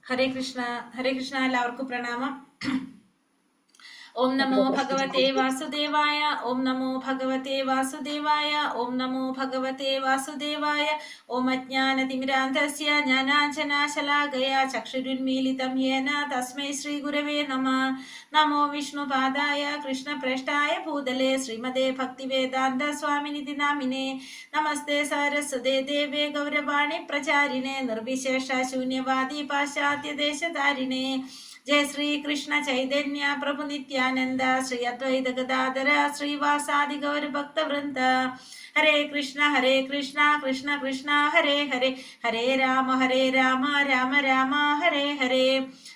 ഹരേ കൃഷ്ണ. ഹരേ കൃഷ്ണ. എല്ലാവർക്കും പ്രണാമം. ഓം നമോ ഭഗവതേ വാസുദേവായ. ഓം നമോ ഭഗവതേ വാസുദേവായ. ഓം നമോ ഭഗവതേ വാസുദേവായ. ഓം അജ്ഞാനതിമിരാന്ധസ്യ ജ്ഞാനാഞ്ജനാശലാകയാ ചക്ഷുരുന്മീലിതം യേന തസ്മൈ ശ്രീ ഗുരവേ നമഃ. നമോ വിഷ്ണുപാദായ കൃഷ്ണപ്രേഷ്ഠായ ഭൂതലേ ശ്രീമതേ ഭക്തിവേദാന്ത സ്വാമിനിധി നാമിനേ. നമസ്തേ സരസ്വതേ ദേവേ ഗൗരവാണി പ്രചാരിണേ നിർവിശേഷ ശൂന്യവാദി പാശ്ചാത്യദേശധാരിണേ. जय श्री कृष्ण चैतन्य प्रभु नित्यानंद श्री अद्वैत गदाधर श्रीवासादि गौर भक्त वृंद. हरे कृष्ण कृष्ण कृष्ण हरे हरे, हरे राम राम राम हरे हरे.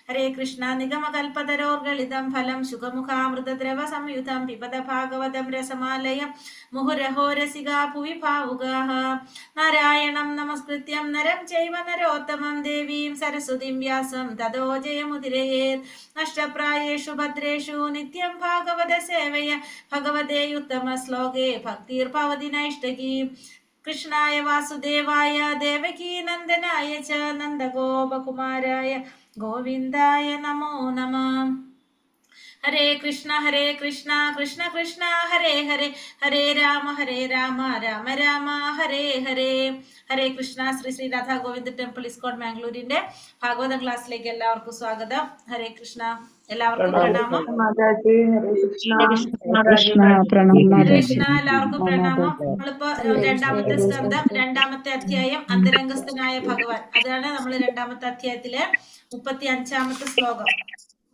हरे कृष्ण. निगम कल्पतरोर्गलितं फलं शुकमुखामृतद्रव संयुतं पिबत भागवतं रसमालयं मुहुरहो रसिका भुवि भावुकाः. नारायणं नमस्कृत्यं नरं चैव नरोत्तमं देवीं सरस्वतीं व्यासं ततो जयमुदीरयेत्. नष्टप्रायेषु भद्रेषु नित्यं भागवत सेवय भगवते उत्तमश्लोके भक्तिर्भवति नैष्ठकी. कृष्णाय वासुदेवाय देवकी नंदनाय च नंदगोपकुमाराय गोविंदाय नमो नमः. हरे कृष्ण कृष्ण कृष्ण हरे हरे, हरे राम राम राम हरे हरे. ഹരേ കൃഷ്ണ. ശ്രീ ശ്രീ രാധാ ഗോവിന്ദ് ടെമ്പിൾ ഇസ്കോൺ മാംഗ്ലൂരിന്റെ ഭാഗവതം ക്ലാസ്സിലേക്ക് എല്ലാവർക്കും സ്വാഗതം. ഹരേ കൃഷ്ണ. എല്ലാവർക്കും പ്രണാമം. കൃഷ്ണ. എല്ലാവർക്കും പ്രണാമം. നമ്മളിപ്പോ രണ്ടാമത്തെ സ്കന്ധം രണ്ടാമത്തെ അധ്യായം അന്തരംഗസ്ഥനായ ഭഗവാൻ, അതാണ് നമ്മൾ രണ്ടാമത്തെ അധ്യായത്തിലെ 35ാമത്തെ ശ്ലോകം.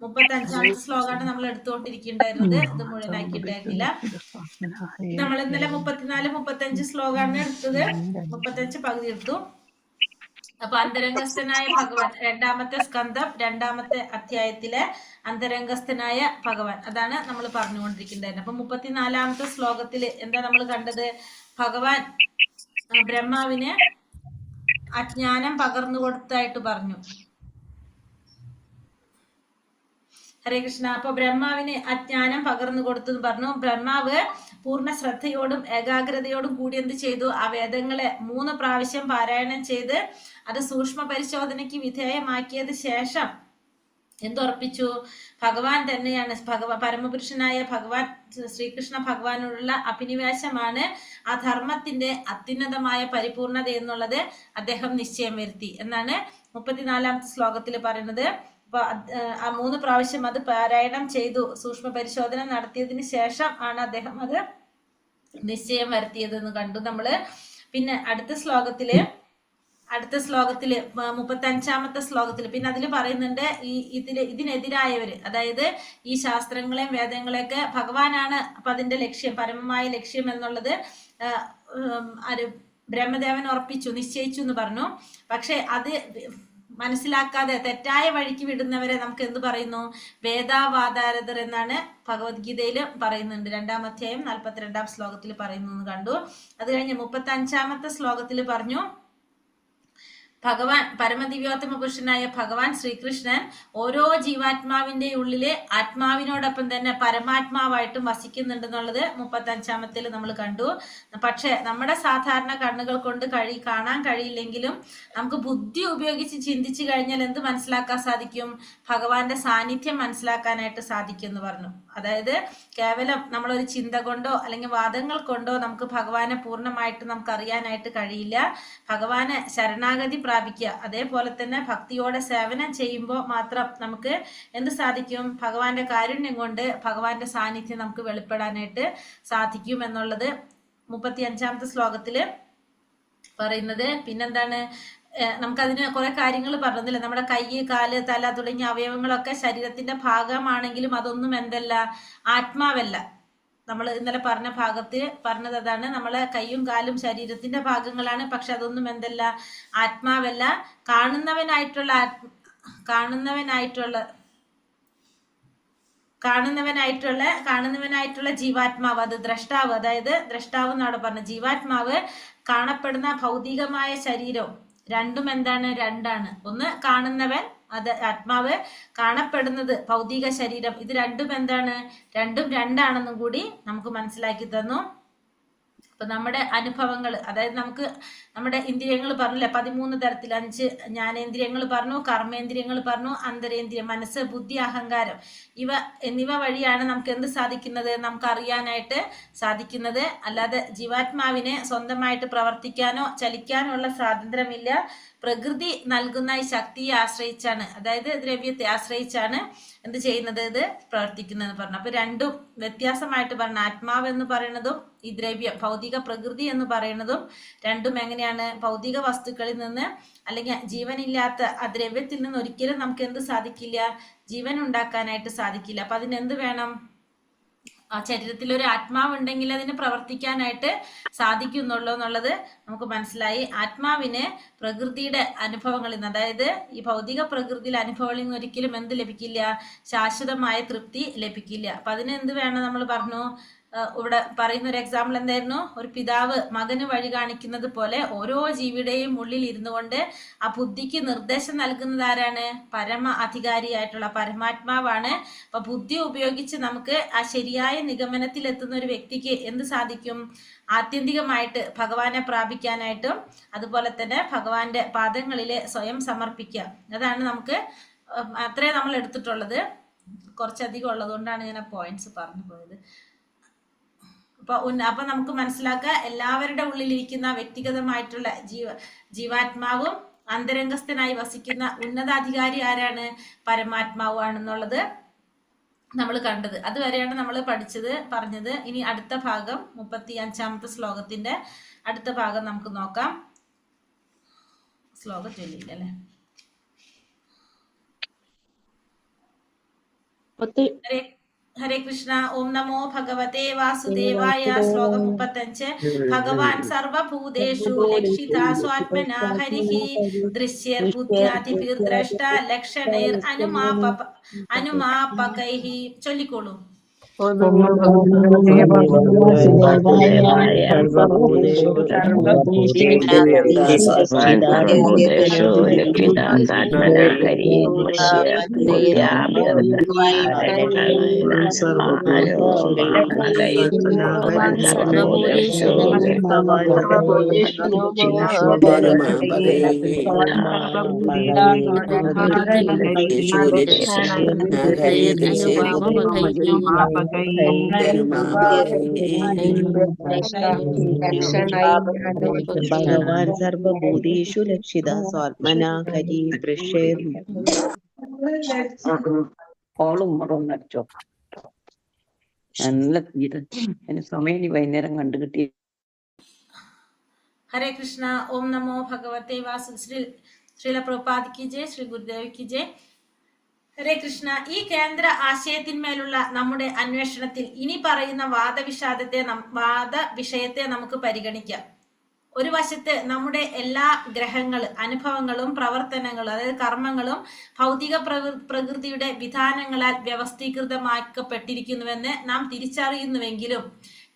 35ാമത്തെ ശ്ലോകമാണ് നമ്മൾ എടുത്തുകൊണ്ടിരിക്കുന്നുണ്ടായിരുന്നത്. ഇത് മുഴുവനാക്കിണ്ടായിരുന്നില്ല. നമ്മൾ ഇന്നലെ 34, 35 ശ്ലോകമാണ് എടുത്തത്. 35 പകുതി എടുത്തു. അപ്പൊ അന്തരംഗസ്ഥനായ ഭഗവാൻ രണ്ടാമത്തെ സ്കന്ധം രണ്ടാമത്തെ അധ്യായത്തിലെ അന്തരംഗസ്ഥനായ ഭഗവാൻ, അതാണ് നമ്മൾ പറഞ്ഞുകൊണ്ടിരിക്കുന്നത്. അപ്പൊ 34ാമത്തെ ശ്ലോകത്തിൽ എന്താ നമ്മൾ കണ്ടത്? ഭഗവാൻ ബ്രഹ്മാവിന് അജ്ഞാനം പകർന്നു കൊടുത്തായിട്ട് പറഞ്ഞു. ഹരേ കൃഷ്ണ. അപ്പൊ ബ്രഹ്മാവിന് അജ്ഞാനം പകർന്നു കൊടുത്തു പറഞ്ഞു. ബ്രഹ്മാവ് പൂർണ്ണ ശ്രദ്ധയോടും ഏകാഗ്രതയോടും കൂടി എന്ത് ചെയ്തു? ആ വേദങ്ങളെ 3 പ്രാവശ്യം പാരായണം ചെയ്ത് അത് സൂക്ഷ്മ പരിശോധനയ്ക്ക് വിധേയമാക്കിയത് ശേഷം എന്തുറപ്പിച്ചു? ഭഗവാൻ തന്നെയാണ്, പരമപുരുഷനായ ഭഗവാൻ ശ്രീകൃഷ്ണ ഭഗവാനോടുള്ള അഭിനിവേശമാണ് ആ ധർമ്മത്തിന്റെ അത്യുന്നതമായ പരിപൂർണത എന്നുള്ളത് അദ്ദേഹം നിശ്ചയം വരുത്തി എന്നാണ് 34ാമത്തെ ശ്ലോകത്തിൽ പറയുന്നത്. അപ്പൊ ആ 3 പ്രാവശ്യം അത് പാരായണം ചെയ്തു സൂക്ഷ്മ പരിശോധന നടത്തിയതിന് ശേഷം ആണ് അദ്ദേഹം അത് നിശ്ചയം വരുത്തിയതെന്ന് കണ്ടു നമ്മള്. പിന്നെ അടുത്ത ശ്ലോകത്തില് 35ാമത്തെ ശ്ലോകത്തിൽ പിന്നെ അതിൽ പറയുന്നുണ്ട് ഇതിനെതിരായവര്, അതായത് ഈ ശാസ്ത്രങ്ങളെയും വേദങ്ങളെയൊക്കെ ഭഗവാനാണ് അപ്പൊ അതിന്റെ ലക്ഷ്യം, പരമമായ ലക്ഷ്യം എന്നുള്ളത് ബ്രഹ്മദേവൻ ഉറപ്പിച്ചു, നിശ്ചയിച്ചു എന്ന് പറഞ്ഞു. പക്ഷെ അത് മനസ്സിലാക്കാതെ തെറ്റായ വഴിക്ക് വിടുന്നവരെ നമുക്ക് എന്ത് പറയുന്നു? വേദാവാദാരതർ എന്നാണ് ഭഗവത്ഗീതയിൽ പറയുന്നുണ്ട്. 2ാം അധ്യായം 42ാം ശ്ലോകത്തിൽ പറയുന്നു എന്ന് കണ്ടു. അത് കഴിഞ്ഞ് 35ാമത്തെ ശ്ലോകത്തിൽ പറഞ്ഞു ഭഗവാൻ പരമദിവ്യോത്തമ പുരുഷനായ ഭഗവാൻ ശ്രീകൃഷ്ണൻ ഓരോ ജീവാത്മാവിന്റെ ഉള്ളില് ആത്മാവിനോടൊപ്പം തന്നെ പരമാത്മാവായിട്ടും വസിക്കുന്നുണ്ടെന്നുള്ളത് 35ാമത്തിൽ നമ്മൾ കണ്ടു. പക്ഷെ നമ്മുടെ സാധാരണ കണ്ണുകൾ കൊണ്ട് കാണാൻ കഴിയില്ലെങ്കിലും നമുക്ക് ബുദ്ധി ഉപയോഗിച്ച് ചിന്തിച്ചു കഴിഞ്ഞാൽ എന്ത് മനസ്സിലാക്കാൻ സാധിക്കും? ഭഗവാന്റെ സാന്നിധ്യം മനസ്സിലാക്കാനായിട്ട് സാധിക്കും എന്ന് പറഞ്ഞു. അതായത് കേവലം നമ്മളൊരു ചിന്ത കൊണ്ടോ അല്ലെങ്കിൽ വാദങ്ങൾ കൊണ്ടോ നമുക്ക് ഭഗവാനെ പൂർണ്ണമായിട്ട് നമുക്ക് അറിയാനായിട്ട് കഴിയില്ല. ഭഗവാനെ ശരണാഗതി പ്രാപിക്കുക, അതേപോലെ തന്നെ ഭക്തിയോടെ സേവനം ചെയ്യുമ്പോൾ മാത്രം നമുക്ക് എന്ത് സാധിക്കും? ഭഗവാന്റെ കാരുണ്യം കൊണ്ട് ഭഗവാന്റെ സാന്നിധ്യം നമുക്ക് വെളിപ്പെടാനായിട്ട് സാധിക്കും എന്നുള്ളത് 35ാമത്തെ ശ്ലോകത്തില് പറയുന്നത്. പിന്നെന്താണ്? നമുക്കതിന് കുറെ കാര്യങ്ങൾ പറഞ്ഞില്ല. നമ്മുടെ കൈ, കാല്, തല തുടങ്ങിയ അവയവങ്ങളൊക്കെ ശരീരത്തിന്റെ ഭാഗമാണെങ്കിലും അതൊന്നും എന്തല്ല, ആത്മാവല്ല. നമ്മൾ ഇന്നലെ പറഞ്ഞ ഭാഗത്ത് പറഞ്ഞത് അതാണ്. നമ്മളെ കൈയും കാലും ശരീരത്തിന്റെ ഭാഗങ്ങളാണ്, പക്ഷെ അതൊന്നും എന്തല്ല, ആത്മാവല്ല. കാണുന്നവനായിട്ടുള്ള ജീവാത്മാവ്, അത് ദ്രഷ്ടാവ്, അതായത് ദ്രഷ്ടാവ് എന്നാണ് പറഞ്ഞത്. ജീവാത്മാവ് കാണപ്പെടുന്ന ഭൗതികമായ ശരീരവും രണ്ടും എന്താണ്, രണ്ടാണ്. ഒന്ന് കാണുന്നവൻ, അത് ആത്മാവ്, കാണപ്പെടുന്നത് ഭൗതിക ശരീരം, ഇത് രണ്ടും എന്താണ്, രണ്ടും രണ്ടാണെന്നും കൂടി നമുക്ക് മനസ്സിലാക്കി തന്നു. അപ്പൊ നമ്മുടെ അനുഭവങ്ങൾ, അതായത് നമുക്ക് നമ്മുടെ ഇന്ദ്രിയങ്ങൾ പറഞ്ഞില്ലേ, 13 തരത്തിൽ, 5 ജ്ഞാനേന്ദ്രിയങ്ങൾ പറഞ്ഞു, കർമ്മേന്ദ്രിയങ്ങൾ പറഞ്ഞു, അന്തരേന്ദ്രിയം, മനസ്സ്, ബുദ്ധി, അഹങ്കാരം, എന്നിവ വഴിയാണ് നമുക്ക് എന്ത് സാധിക്കുന്നത്, നമുക്ക് അറിയാനായിട്ട് സാധിക്കുന്നത്. അല്ലാതെ ജീവാത്മാവിനെ സ്വന്തമായിട്ട് പ്രവർത്തിക്കാനോ ചലിക്കാനോ ഉള്ള സ്വാതന്ത്ര്യമില്ല. പ്രകൃതി നൽകുന്ന ഈ ശക്തിയെ ആശ്രയിച്ചാണ്, അതായത് ദ്രവ്യത്തെ ആശ്രയിച്ചാണ് എന്ത് ചെയ്യുന്നത്, ഇത് പ്രവർത്തിക്കുന്നത് പറഞ്ഞു. അപ്പൊ രണ്ടും വ്യത്യാസമായിട്ട് പറഞ്ഞു. ആത്മാവ് എന്ന് പറയുന്നതും ഈ ദ്രവ്യം, ഭൗതിക പ്രകൃതി എന്ന് പറയുന്നതും രണ്ടും എങ്ങനെയാണ്, ഭൗതിക വസ്തുക്കളിൽ നിന്ന് അല്ലെങ്കിൽ ജീവനില്ലാത്ത ആ ദ്രവ്യത്തിൽ നിന്ന് ഒരിക്കലും നമുക്ക് എന്ത് സാധിക്കില്ല, ജീവൻ ഉണ്ടാക്കാനായിട്ട് സാധിക്കില്ല. അപ്പൊ അതിനെന്ത് വേണം, ആ ശരീരത്തിൽ ഒരു ആത്മാവ് ഉണ്ടെങ്കിൽ അതിന് പ്രവർത്തിക്കാനായിട്ട് സാധിക്കുന്നുള്ളൂ എന്നുള്ളത് നമുക്ക് മനസ്സിലായി. ആത്മാവിന് പ്രകൃതിയുടെ അനുഭവങ്ങളിൽ നിന്ന്, അതായത് ഈ ഭൗതിക പ്രകൃതിയിൽ അനുഭവങ്ങളിൽ നിന്ന് ഒരിക്കലും എന്ത് ലഭിക്കില്ല, ശാശ്വതമായ തൃപ്തി ലഭിക്കില്ല. അപ്പൊ അതിന് എന്ത് വേണം, നമ്മൾ പറഞ്ഞു. ഇവിടെ പറയുന്ന ഒരു എക്സാമ്പിൾ എന്തായിരുന്നു, ഒരു പിതാവ് മകന് വഴി കാണിക്കുന്നത് പോലെ ഓരോ ജീവിയുടെയും ഉള്ളിൽ ഇരുന്നു കൊണ്ട് ആ ബുദ്ധിക്ക് നിർദ്ദേശം നൽകുന്നത് ആരാണ്, പരമ അധികാരിയായിട്ടുള്ള പരമാത്മാവാണ്. അപ്പൊ ബുദ്ധി ഉപയോഗിച്ച് നമുക്ക് ആ ശരിയായ നിഗമനത്തിൽ എത്തുന്ന ഒരു വ്യക്തിക്ക് എന്ത് സാധിക്കും, ആത്യന്തികമായിട്ട് ഭഗവാനെ പ്രാപിക്കാനായിട്ടും അതുപോലെ തന്നെ ഭഗവാന്റെ പാദങ്ങളിൽ സ്വയം സമർപ്പിക്കുക. അതാണ് നമുക്ക്, അത്രേ നമ്മൾ എടുത്തിട്ടുള്ളത്. കുറച്ചധികം ഉള്ളതുകൊണ്ടാണ് ഞാൻ ആ പോയിന്റ്സ് പറഞ്ഞു പോയത്. അപ്പൊ നമുക്ക് മനസ്സിലാക്കുക, എല്ലാവരുടെ ഉള്ളിലിരിക്കുന്ന വ്യക്തിഗതമായിട്ടുള്ള ജീവാത്മാവും അന്തരംഗസ്ഥനായി വസിക്കുന്ന ഉന്നതാധികാരി ആരാണ്, പരമാത്മാവാണെന്നുള്ളത് നമ്മൾ കണ്ടത്. അതുവരെയാണ് നമ്മൾ പറഞ്ഞത്. ഇനി അടുത്ത ഭാഗം 35-ാമത്തെ ശ്ലോകത്തിന്റെ അടുത്ത ഭാഗം നമുക്ക് നോക്കാം. ശ്ലോകം ചൊല്ലില്ല അല്ലെ? ഹരേ കൃഷ്ണ. ഓം നമോ ഭഗവതേ വാസുദേവായ. ശ്ലോകം 35. ഭഗവാൻ സർവഭൂതേഷു ലക്ഷിതാ സ്വാത്മനാ ഹരിഹി ദൃശ്യർ ബുദ്ധ്യാദിഭിർ ദ്രഷ്ട ലക്ഷണൈർ അനുമാപകൈഹി. ചൊല്ലിക്കോളൂ. ഭഗവാൻ സർവഭൂതേഷു ലക്ഷിത സ്വാത്മനാ ഹരി ദൃശ്യേർ. കോളും അടിച്ചോ, നല്ല അതിന് സമയം വൈകുന്നേരം കണ്ടുകിട്ടി. ഹരേ കൃഷ്ണ. ഓം നമോ ഭഗവതേ വാസു. ശ്രീല പ്രഭുപാദ് കി ജയ്, ശ്രീ ഗുരുദേവ് കി ജയ്. ഹരേ കൃഷ്ണ. ഈ കേന്ദ്ര ആശയത്തിന്മേലുള്ള നമ്മുടെ അന്വേഷണത്തിൽ ഇനി പറയുന്ന വാദവിഷയത്തെ നമുക്ക് പരിഗണിക്കാം. ഒരു വശത്ത് നമ്മുടെ എല്ലാ ഗ്രഹങ്ങളും അനുഭവങ്ങളും പ്രവർത്തനങ്ങളും, അതായത് കർമ്മങ്ങളും ഭൗതിക പ്രകൃതിയുടെ വിധാനങ്ങളാൽ വ്യവസ്ഥീകൃതമാക്കപ്പെട്ടിരിക്കുന്നുവെന്ന് നാം തിരിച്ചറിയുന്നുവെങ്കിലും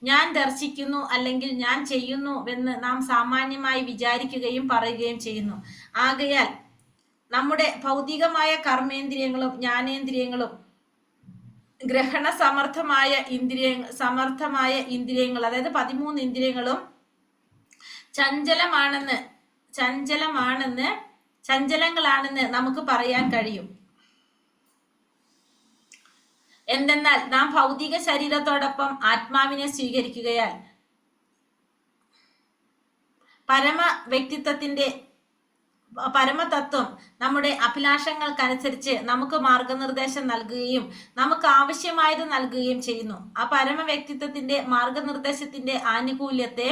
ഞാൻ ദർശിക്കുന്നു അല്ലെങ്കിൽ ഞാൻ ചെയ്യുന്നുവെന്ന് നാം സാമാന്യമായി വിചാരിക്കുകയും പറയുകയും ചെയ്യുന്നു. ആകയാൽ നമ്മുടെ ഭൗതികമായ കർമ്മേന്ദ്രിയങ്ങളും ജ്ഞാനേന്ദ്രിയങ്ങളും ഗ്രഹണ സമർത്ഥമായ ഇന്ദ്രിയങ്ങൾ, അതായത് 13 ഇന്ദ്രിയങ്ങളും ചഞ്ചലങ്ങളാണെന്ന് നമുക്ക് പറയാൻ കഴിയും. എന്തെന്നാൽ നാം ഭൗതിക ശരീരത്തോടൊപ്പം ആത്മാവിനെ സ്വീകരിക്കുകയാൽ പരമതത്വം നമ്മുടെ അഭിലാഷങ്ങൾക്കനുസരിച്ച് നമുക്ക് മാർഗനിർദ്ദേശം നൽകുകയും നമുക്ക് ആവശ്യമായത് നൽകുകയും ചെയ്യുന്നു. ആ പരമ വ്യക്തിത്വത്തിന്റെ മാർഗനിർദ്ദേശത്തിന്റെ ആനുകൂല്യത്തെ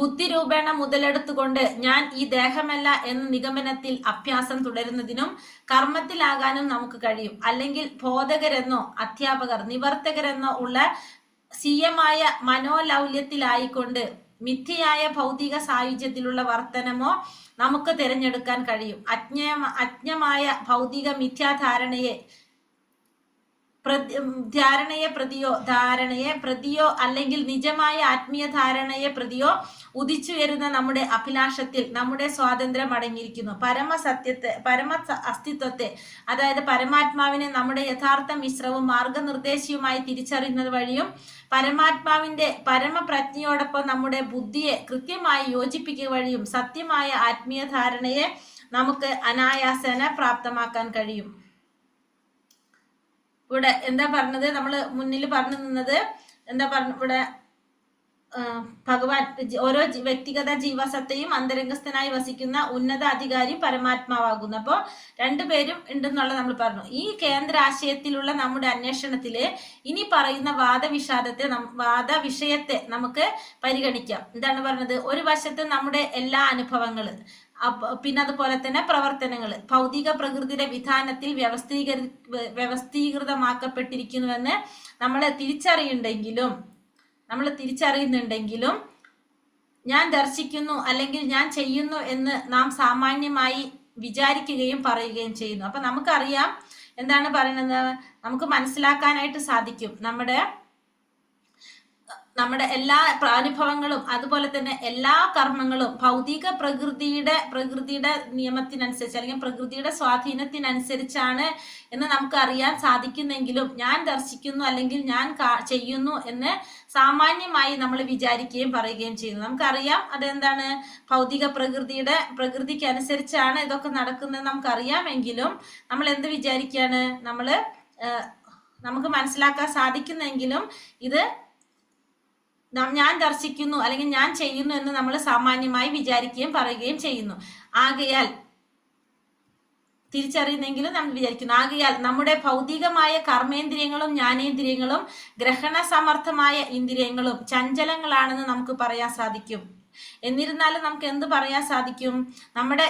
ബുദ്ധി രൂപേണ മുതലെടുത്തുകൊണ്ട് ഞാൻ ഈ ദേഹമല്ല എന്ന നിഗമനത്തിൽ അഭ്യാസം തുടരുന്നതിനും കർമ്മത്തിലാകാനും നമുക്ക് കഴിയും. അല്ലെങ്കിൽ ബോധകരെന്നോ അധ്യാപകർ നിവർത്തകരെന്നോ ഉള്ള സീയമായ മനോലൗല്യത്തിലായിക്കൊണ്ട് മിഥ്യയായ ഭൗതിക സായുജ്യത്തിലുള്ള വർത്തനമോ നമുക്ക് തിരഞ്ഞെടുക്കാൻ കഴിയും. അജ്ഞമായ ഭൗതിക മിഥ്യാധാരണയെ പ്രതിയോ അല്ലെങ്കിൽ നിജമായ ആത്മീയ ധാരണയെ പ്രതിയോ ഉദിച്ചുയരുന്ന നമ്മുടെ അഭിലാഷത്തിൽ നമ്മുടെ സ്വാതന്ത്ര്യം അടങ്ങിയിരിക്കുന്നു. പരമ അസ്തിത്വത്തെ, അതായത് പരമാത്മാവിനെ നമ്മുടെ യഥാർത്ഥ മിശ്രവും മാർഗനിർദ്ദേശിയുമായി തിരിച്ചറിയുന്നത് വഴിയും പരമാത്മാവിന്റെ പരമപ്രജ്ഞയോടൊപ്പം നമ്മുടെ ബുദ്ധിയെ കൃത്യമായി യോജിപ്പിക്കുക വഴിയും സത്യമായ ആത്മീയ ധാരണയെ നമുക്ക് അനായാസേന പ്രാപ്തമാക്കാൻ കഴിയും. ഇവിടെ എന്താ പറഞ്ഞത്, നമ്മൾ മുന്നിൽ പറഞ്ഞു നിന്നത് എന്താ പറഞ്ഞു, ഇവിടെ ഭഗവാൻ ഓരോ വ്യക്തിഗത ജീവസത്തെയും അന്തരംഗസ്ഥനായി വസിക്കുന്ന ഉന്നത അധികാരി പരമാത്മാവാകുന്നു. അപ്പോൾ രണ്ടുപേരും ഉണ്ടെന്നുള്ള നമ്മൾ പറഞ്ഞു. ഈ കേന്ദ്ര ആശയത്തിലുള്ള നമ്മുടെ അന്വേഷണത്തില് ഇനി പറയുന്ന വാദവിഷയത്തെ നമുക്ക് പരിഗണിക്കാം. എന്താണ് പറഞ്ഞത്? ഒരു വശത്ത് നമ്മുടെ എല്ലാ അനുഭവങ്ങള്, പിന്നെ അതുപോലെ തന്നെ പ്രവർത്തനങ്ങൾ ഭൗതിക പ്രകൃതിയുടെ വിധാനത്തിൽ വ്യവസ്ഥീകൃതമാക്കപ്പെട്ടിരിക്കുന്നുവെന്ന് നമ്മൾ തിരിച്ചറിയുന്നുണ്ടെങ്കിലും ഞാൻ ദർശിക്കുന്നു അല്ലെങ്കിൽ ഞാൻ ചെയ്യുന്നു എന്ന് നാം സാമാന്യമായി വിചാരിക്കുകയും പറയുകയും ചെയ്യുന്നു. അപ്പൊ നമുക്കറിയാം എന്താണ് പറയുന്നത്, നമുക്ക് മനസ്സിലാക്കാനായിട്ട് സാധിക്കും നമ്മുടെ എല്ലാ അനുഭവങ്ങളും അതുപോലെ തന്നെ എല്ലാ കർമ്മങ്ങളും ഭൗതിക പ്രകൃതിയുടെ നിയമത്തിനനുസരിച്ച് അല്ലെങ്കിൽ പ്രകൃതിയുടെ സ്വാധീനത്തിനനുസരിച്ചാണ് എന്ന് നമുക്ക് അറിയാൻ സാധിക്കുന്നെങ്കിലും ഞാൻ ദർശിക്കുന്നു അല്ലെങ്കിൽ ഞാൻ ചെയ്യുന്നു എന്ന് സാമാന്യമായി നമ്മൾ വിചാരിക്കുകയും പറയുകയും ചെയ്യുന്നു. നമുക്കറിയാം അതെന്താണ്, ഭൗതിക പ്രകൃതിക്ക് അനുസരിച്ചാണ് ഇതൊക്കെ നടക്കുന്നത് നമുക്കറിയാമെങ്കിലും നമ്മൾ എന്ത് വിചാരിക്കുകയാണ്, നമുക്ക് മനസ്സിലാക്കാൻ സാധിക്കുന്നെങ്കിലും ഇത് ഞാൻ ദർശിക്കുന്നു അല്ലെങ്കിൽ ഞാൻ ചെയ്യുന്നു എന്ന് നമ്മൾ സാമാന്യമായി വിചാരിക്കുകയും പറയുകയും ചെയ്യുന്നു. ആകയാൽ തിരിച്ചറിയുന്നെങ്കിലും നമ്മൾ വിചാരിക്കുന്നു. ആകയാൽ നമ്മുടെ ഭൗതികമായ കർമ്മേന്ദ്രിയങ്ങളും ജ്ഞാനേന്ദ്രിയങ്ങളും ഗ്രഹണ സമർത്ഥമായ ഇന്ദ്രിയങ്ങളും ചഞ്ചലങ്ങളാണെന്ന് നമുക്ക് പറയാൻ സാധിക്കും. എന്നിരുന്നാലും നമുക്ക് എന്ത് പറയാൻ സാധിക്കും, നമ്മുടെ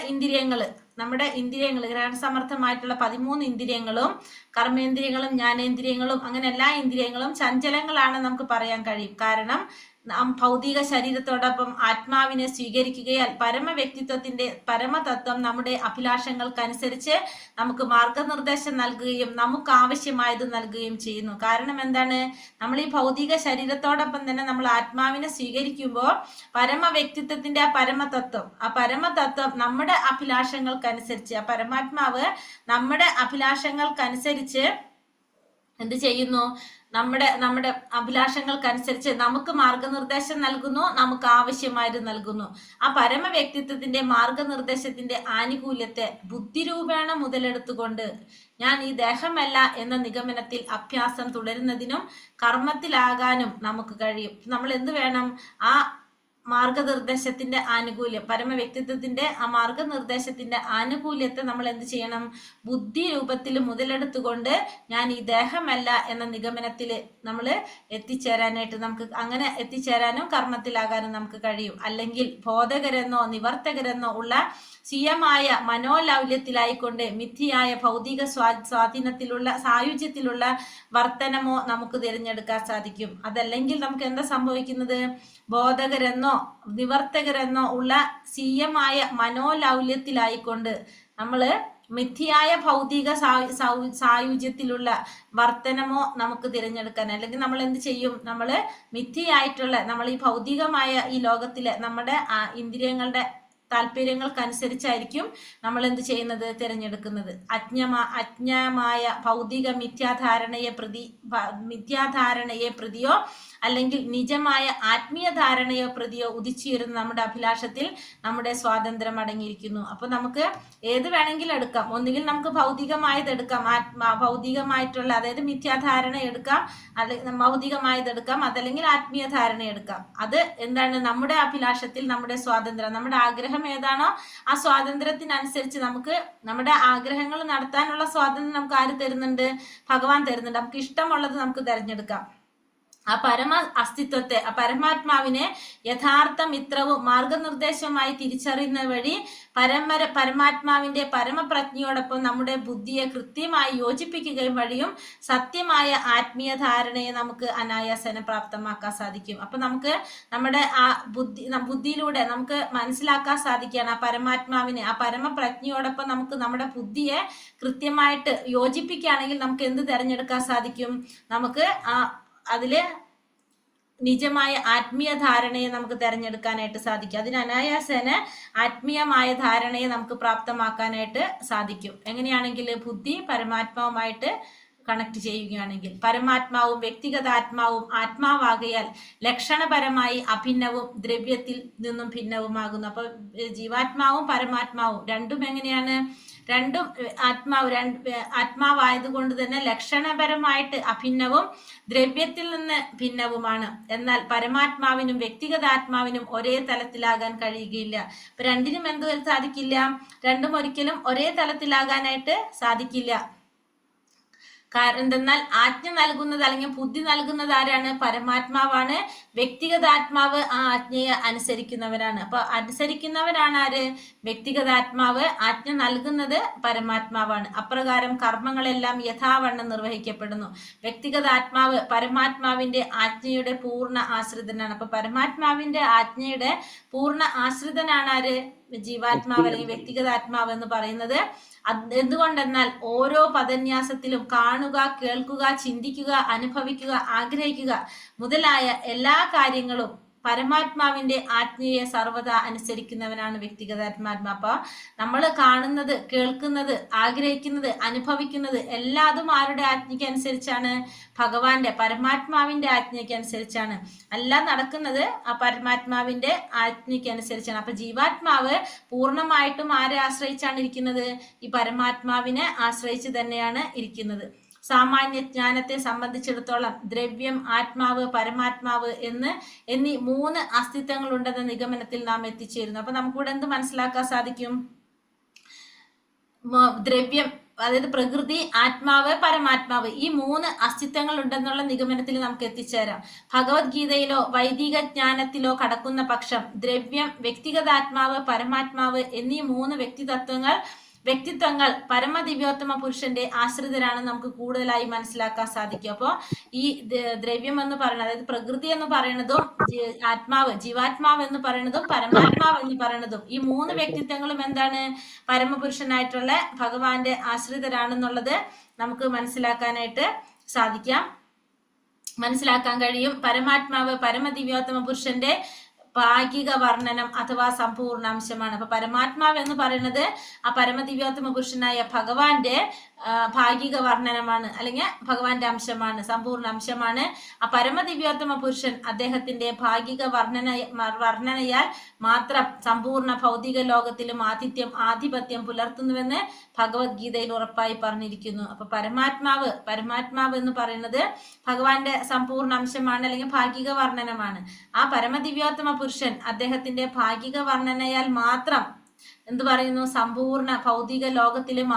ഇന്ദ്രിയങ്ങൾ ഗ്രഹണസമർത്ഥമായിട്ടുള്ള 13 ഇന്ദ്രിയങ്ങളും കർമ്മേന്ദ്രിയങ്ങളും ജ്ഞാനേന്ദ്രിയങ്ങളും അങ്ങനെ എല്ലാ ഇന്ദ്രിയങ്ങളും ചഞ്ചലങ്ങളാണെന്ന് നമുക്ക് പറയാൻ കഴിയും. കാരണം നാം ഭൗതിക ശരീരത്തോടൊപ്പം ആത്മാവിനെ സ്വീകരിക്കുകയാൽ പരമവ്യക്തിത്വത്തിന്റെ പരമതത്വം നമ്മുടെ അഭിലാഷങ്ങൾക്കനുസരിച്ച് നമുക്ക് മാർഗനിർദ്ദേശം നൽകുകയും നമുക്ക് ആവശ്യമായത് നൽകുകയും ചെയ്യുന്നു. കാരണം എന്താണ്, നമ്മൾ ഈ ഭൗതിക ശരീരത്തോടൊപ്പം തന്നെ നമ്മൾ ആത്മാവിനെ സ്വീകരിക്കുമ്പോൾ പരമവ്യക്തിത്വത്തിന്റെ ആ പരമതത്വം നമ്മുടെ അഭിലാഷങ്ങൾക്കനുസരിച്ച്, ആ പരമാത്മാവ് നമ്മുടെ അഭിലാഷങ്ങൾക്കനുസരിച്ച് എന്ത് ചെയ്യുന്നു, നമ്മുടെ അഭിലാഷങ്ങൾക്കനുസരിച്ച് നമുക്ക് മാർഗനിർദ്ദേശം നൽകുന്നു, നമുക്ക് ആവശ്യമായത് നൽകുന്നു. ആ പരമവ്യക്തിത്വത്തിന്റെ മാർഗനിർദ്ദേശത്തിന്റെ ആനുകൂല്യത്തെ ബുദ്ധിരൂപേണ മുതലെടുത്തുകൊണ്ട് ഞാൻ ഈ ദേഹമല്ല എന്ന നിഗമനത്തിൽ അഭ്യാസം തുടരുന്നതിനും കർമ്മത്തിലാകാനും നമുക്ക് കഴിയും. നമ്മൾ എന്ത് വേണം, ആ മാർഗനിർദ്ദേശത്തിന്റെ ആനുകൂല്യം, പരമവ്യക്തിത്വത്തിന്റെ ആ മാർഗനിർദ്ദേശത്തിന്റെ ആനുകൂല്യത്തെ നമ്മൾ എന്ത് ചെയ്യണം, ബുദ്ധി രൂപത്തിൽ മുതലെടുത്തുകൊണ്ട് ഞാൻ ഈ ദേഹമല്ല എന്ന നിഗമനത്തിൽ നമ്മൾ എത്തിച്ചേരാനായിട്ട് അങ്ങനെ എത്തിച്ചേരാനും കർമ്മത്തിലാകാനും നമുക്ക് കഴിയും. അല്ലെങ്കിൽ ബോധകരെന്നോ നിവർത്തകരെന്നോ ഉള്ള സ്വീയമായ മനോലൗല്യത്തിലായിക്കൊണ്ട് മിഥ്യയായ ഭൗതിക സായുജ്യത്തിലുള്ള വർത്തനമോ നമുക്ക് തിരഞ്ഞെടുക്കാൻ സാധിക്കും. അതല്ലെങ്കിൽ നമുക്ക് എന്താ സംഭവിക്കുന്നത്, ബോധകരെന്നോ നിവർത്തകരെന്നോ ഉള്ള സ്വീയമായ മനോലൗല്യത്തിലായിക്കൊണ്ട് നമ്മള് മിഥ്യയായ ഭൗതിക സായുജ്യത്തിലുള്ള വർത്തനമോ നമുക്ക് തിരഞ്ഞെടുക്കാൻ, അല്ലെങ്കിൽ നമ്മൾ എന്ത് ചെയ്യും, നമ്മൾ മിഥ്യയായിട്ടുള്ള നമ്മൾ ഈ ഭൗതികമായ ഈ ലോകത്തിലെ നമ്മുടെ ഇന്ദ്രിയങ്ങളുടെ താല്പര്യങ്ങൾക്കനുസരിച്ചായിരിക്കും നമ്മൾ എന്ത് ചെയ്യുന്നത്, തിരഞ്ഞെടുക്കുന്നത്. അജ്ഞമായ ഭൗതിക മിഥ്യാധാരണയെ പ്രതിയോ അല്ലെങ്കിൽ നിജമായ ആത്മീയ ധാരണയോ പ്രതിയോ ഉദിച്ചുയരുന്ന നമ്മുടെ അഭിലാഷത്തിൽ നമ്മുടെ സ്വാതന്ത്ര്യം അടങ്ങിയിരിക്കുന്നു. അപ്പൊ നമുക്ക് ഏത് വേണമെങ്കിലും എടുക്കാം. ഒന്നുകിൽ നമുക്ക് ഭൗതികമായത് എടുക്കാം, ഭൗതികമായിട്ടുള്ള അതായത് മിഥ്യാധാരണ എടുക്കാം, അല്ലെങ്കിൽ ഭൗതികമായത് എടുക്കാം, അതല്ലെങ്കിൽ ആത്മീയ ധാരണ എടുക്കാം. അത് എന്താണ്, നമ്മുടെ അഭിലാഷത്തിൽ നമ്മുടെ സ്വാതന്ത്ര്യം, നമ്മുടെ ആഗ്രഹം ഏതാണോ ആ സ്വാതന്ത്ര്യത്തിനനുസരിച്ച് നമുക്ക് നമ്മുടെ ആഗ്രഹങ്ങൾ നടത്താനുള്ള സ്വാതന്ത്ര്യം നമുക്ക് ആര് തരുന്നുണ്ട്, ഭഗവാൻ തരുന്നുണ്ട്. നമുക്ക് ഇഷ്ടമുള്ളത് നമുക്ക് തിരഞ്ഞെടുക്കാം. ആ പരമ അസ്തിത്വത്തെ, ആ പരമാത്മാവിനെ യഥാർത്ഥ മിത്രവും മാർഗനിർദ്ദേശവുമായി തിരിച്ചറിയുന്ന വഴി പരമാത്മാവിന്റെ പരമപ്രജ്ഞയോടൊപ്പം നമ്മുടെ ബുദ്ധിയെ കൃത്യമായി യോജിപ്പിക്കുകയും വഴിയും സത്യമായ ആത്മീയ ധാരണയെ നമുക്ക് അനായാസന പ്രാപ്തമാക്കാൻ സാധിക്കും. അപ്പൊ നമുക്ക് നമ്മുടെ ആ ബുദ്ധിയിലൂടെ നമുക്ക് മനസ്സിലാക്കാൻ സാധിക്കുകയാണ് ആ പരമാത്മാവിനെ, ആ പരമപ്രജ്ഞയോടൊപ്പം നമുക്ക് നമ്മുടെ ബുദ്ധിയെ കൃത്യമായിട്ട് യോജിപ്പിക്കുകയാണെങ്കിൽ നമുക്ക് എന്ത് തിരഞ്ഞെടുക്കാൻ സാധിക്കും? നമുക്ക് അതില് നിജമായ ആത്മീയ ധാരണയെ നമുക്ക് തിരഞ്ഞെടുക്കാനായിട്ട് സാധിക്കും. അതിന് അനായാസേന ആത്മീയമായ ധാരണയെ നമുക്ക് പ്രാപ്തമാക്കാനായിട്ട് സാധിക്കും. എങ്ങനെയാണെങ്കിൽ ബുദ്ധി പരമാത്മാവുമായിട്ട് കണക്ട് ചെയ്യുകയാണെങ്കിൽ. പരമാത്മാവും വ്യക്തിഗതാത്മാവും ആത്മാവാകയാൽ ലക്ഷണപരമായി അഭിന്നവും ദ്രവ്യത്തിൽ നിന്നും ഭിന്നവുമാകുന്നു. അപ്പൊ ജീവാത്മാവും പരമാത്മാവും രണ്ടും എങ്ങനെയാണ്? രണ്ടും ആത്മാവായതുകൊണ്ട് തന്നെ ലക്ഷണപരമായിട്ട് അഭിന്നവും ദ്രവ്യത്തിൽ നിന്ന് ഭിന്നവുമാണ്. എന്നാൽ പരമാത്മാവിനും വ്യക്തിഗതാത്മാവിനും ഒരേ തലത്തിലാകാൻ കഴിയുകയില്ല. അപ്പൊ രണ്ടിനും എന്ത് സാധിക്കില്ല? രണ്ടും ഒരിക്കലും ഒരേ തലത്തിലാകാനായിട്ട് സാധിക്കില്ല. കാരണം എന്തെന്നാൽ ആജ്ഞ നൽകുന്നത് അല്ലെങ്കിൽ ബുദ്ധി നൽകുന്നത് ആരാണ്? പരമാത്മാവാണ്. വ്യക്തിഗതാത്മാവ് ആ ആജ്ഞയെ അനുസരിക്കുന്നവരാണ്. അപ്പൊ അനുസരിക്കുന്നവരാണ് ആര്? വ്യക്തിഗതാത്മാവ്. ആജ്ഞ നൽകുന്നത് പരമാത്മാവാണ്. അപ്രകാരം കർമ്മങ്ങളെല്ലാം യഥാവണ്ണം നിർവഹിക്കപ്പെടുന്നു. വ്യക്തിഗതാത്മാവ് പരമാത്മാവിന്റെ ആജ്ഞയുടെ പൂർണ്ണ ആശ്രിതനാണ്. അപ്പൊ പരമാത്മാവിന്റെ ആജ്ഞയുടെ പൂർണ്ണ ആശ്രിതനാണ് ആര്? ജീവാത്മാവ് അല്ലെങ്കിൽ വ്യക്തിഗതാത്മാവ് എന്ന് പറയുന്നത്. എന്തുകൊണ്ടെന്നാൽ ഓരോ പദന്യാസത്തിലും കാണുക, കേൾക്കുക, ചിന്തിക്കുക, അനുഭവിക്കുക, ആഗ്രഹിക്കുക മുതലായ എല്ലാ കാര്യങ്ങളും പരമാത്മാവിന്റെ ആജ്ഞയെ സർവ്വത അനുസരിക്കുന്നവനാണ് വ്യക്തിഗതാത്മാ. അപ്പൊ നമ്മൾ കാണുന്നത്, കേൾക്കുന്നത്, ആഗ്രഹിക്കുന്നത്, അനുഭവിക്കുന്നത് എല്ലാതും ആരുടെ ആജ്ഞയ്ക്ക് അനുസരിച്ചാണ്? ഭഗവാന്റെ പരമാത്മാവിന്റെ ആജ്ഞയ്ക്ക് അനുസരിച്ചാണ്. എല്ലാം നടക്കുന്നത് ആ പരമാത്മാവിന്റെ ആജ്ഞയ്ക്ക് അനുസരിച്ചാണ്. അപ്പൊ ജീവാത്മാവ് പൂർണ്ണമായിട്ടും ആരെ ആശ്രയിച്ചാണ് ഇരിക്കുന്നത്? ഈ പരമാത്മാവിനെ ആശ്രയിച്ച് തന്നെയാണ് ഇരിക്കുന്നത്. സാമാന്യ ജ്ഞാനത്തെ സംബന്ധിച്ചിടത്തോളം ദ്രവ്യം, ആത്മാവ്, പരമാത്മാവ് എന്നീ 3 അസ്തിത്വങ്ങൾ ഉണ്ടെന്ന നിഗമനത്തിൽ നാം എത്തിച്ചേരുന്നു. അപ്പൊ നമുക്കിവിടെ എന്ത് മനസ്സിലാക്കാൻ സാധിക്കും? ദ്രവ്യം, അതായത് പ്രകൃതി, ആത്മാവ്, പരമാത്മാവ്, ഈ 3 അസ്തിത്വങ്ങൾ ഉണ്ടെന്നുള്ള നിഗമനത്തിൽ നമുക്ക് എത്തിച്ചേരാം. ഭഗവത്ഗീതയിലോ വൈദിക ജ്ഞാനത്തിലോ കടക്കുന്ന പക്ഷം ദ്രവ്യം, വ്യക്തിഗതാത്മാവ്, പരമാത്മാവ് എന്നീ 3 വ്യക്തിത്വങ്ങൾ പരമദിവ്യോത്തമ പുരുഷന്റെ ആശ്രിതരാണെന്ന് നമുക്ക് കൂടുതലായി മനസ്സിലാക്കാൻ സാധിക്കും. അപ്പോൾ ഈ ദ്രവ്യം എന്ന് പറയുന്നത്, അതായത് പ്രകൃതി എന്ന് പറയുന്നതും ജീവാത്മാവ് എന്ന് പറയുന്നതും പരമാത്മാവ് എന്ന് പറയുന്നതും ഈ 3 വ്യക്തിത്വങ്ങളും എന്താണ്? പരമപുരുഷനായിട്ടുള്ള ഭഗവാന്റെ ആശ്രിതരാണെന്നുള്ളത് നമുക്ക് മനസ്സിലാക്കാൻ കഴിയും. പരമാത്മാവ് പരമദിവ്യോത്തമ പുരുഷന്റെ ഭാഗിക വർണ്ണനം അഥവാ സമ്പൂർണാംശമാണ്. അപ്പൊ പരമാത്മാവ് എന്ന് പറയുന്നത് ആ പരമദിവ്യോത്തമ പുരുഷനായ ഭഗവാന്റെ ഭാഗിക വർണ്ണനമാണ്, അല്ലെങ്കിൽ ഭഗവാന്റെ അംശമാണ്, സമ്പൂർണ്ണ അംശമാണ്. ആ പരമദിവ്യോത്തമ പുരുഷൻ അദ്ദേഹത്തിന്റെ ഭാഗിക വർണ്ണനയാൽ മാത്രം സമ്പൂർണ്ണ ഭൗതിക ലോകത്തിലും ആധിപത്യം പുലർത്തുന്നുവെന്ന് ഭഗവത്ഗീതയിൽ ഉറപ്പായി പറഞ്ഞിരിക്കുന്നു. അപ്പൊ പരമാത്മാവ് എന്ന് പറയുന്നത് ഭഗവാന്റെ സമ്പൂർണ്ണ അംശമാണ്, അല്ലെങ്കിൽ ഭാഗിക വർണ്ണനമാണ്. ആ പരമദിവ്യോത്തമ പുരുഷൻ അദ്ദേഹത്തിന്റെ ഭാഗിക വർണ്ണനയാൽ മാത്രം എന്ത് പറയുന്നു? സമ്പൂർണ്ണ ഭൗതിക ലോകത്തിലും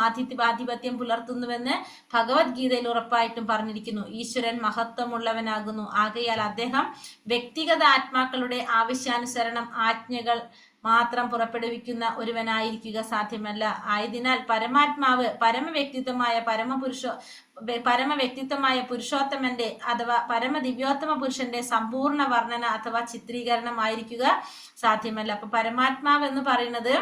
ആധിപത്യം പുലർത്തുന്നുവെന്ന് ഭഗവത്ഗീതയിൽ ഉറപ്പായിട്ടും പറഞ്ഞിരിക്കുന്നു. ഈശ്വരൻ മഹത്വമുള്ളവനാകുന്നു. ആകയാൽ അദ്ദേഹം വ്യക്തിഗത ആത്മാക്കളുടെ ആവശ്യാനുസരണം ആജ്ഞകൾ മാത്രം പുറപ്പെടുവിക്കുന്ന ഒരുവനായിരിക്കുക സാധ്യമല്ല. ആയതിനാൽ പരമാത്മാവ് പരമവ്യക്തിത്വമായ പുരുഷോത്തമന്റെ അഥവാ പരമദിവ്യോത്തമ പുരുഷന്റെ സമ്പൂർണ്ണ വർണ്ണന അഥവാ ചിത്രീകരണമായിരിക്കുക സാധ്യമല്ല. അപ്പൊ പരമാത്മാവ് എന്ന് പറയുന്നത്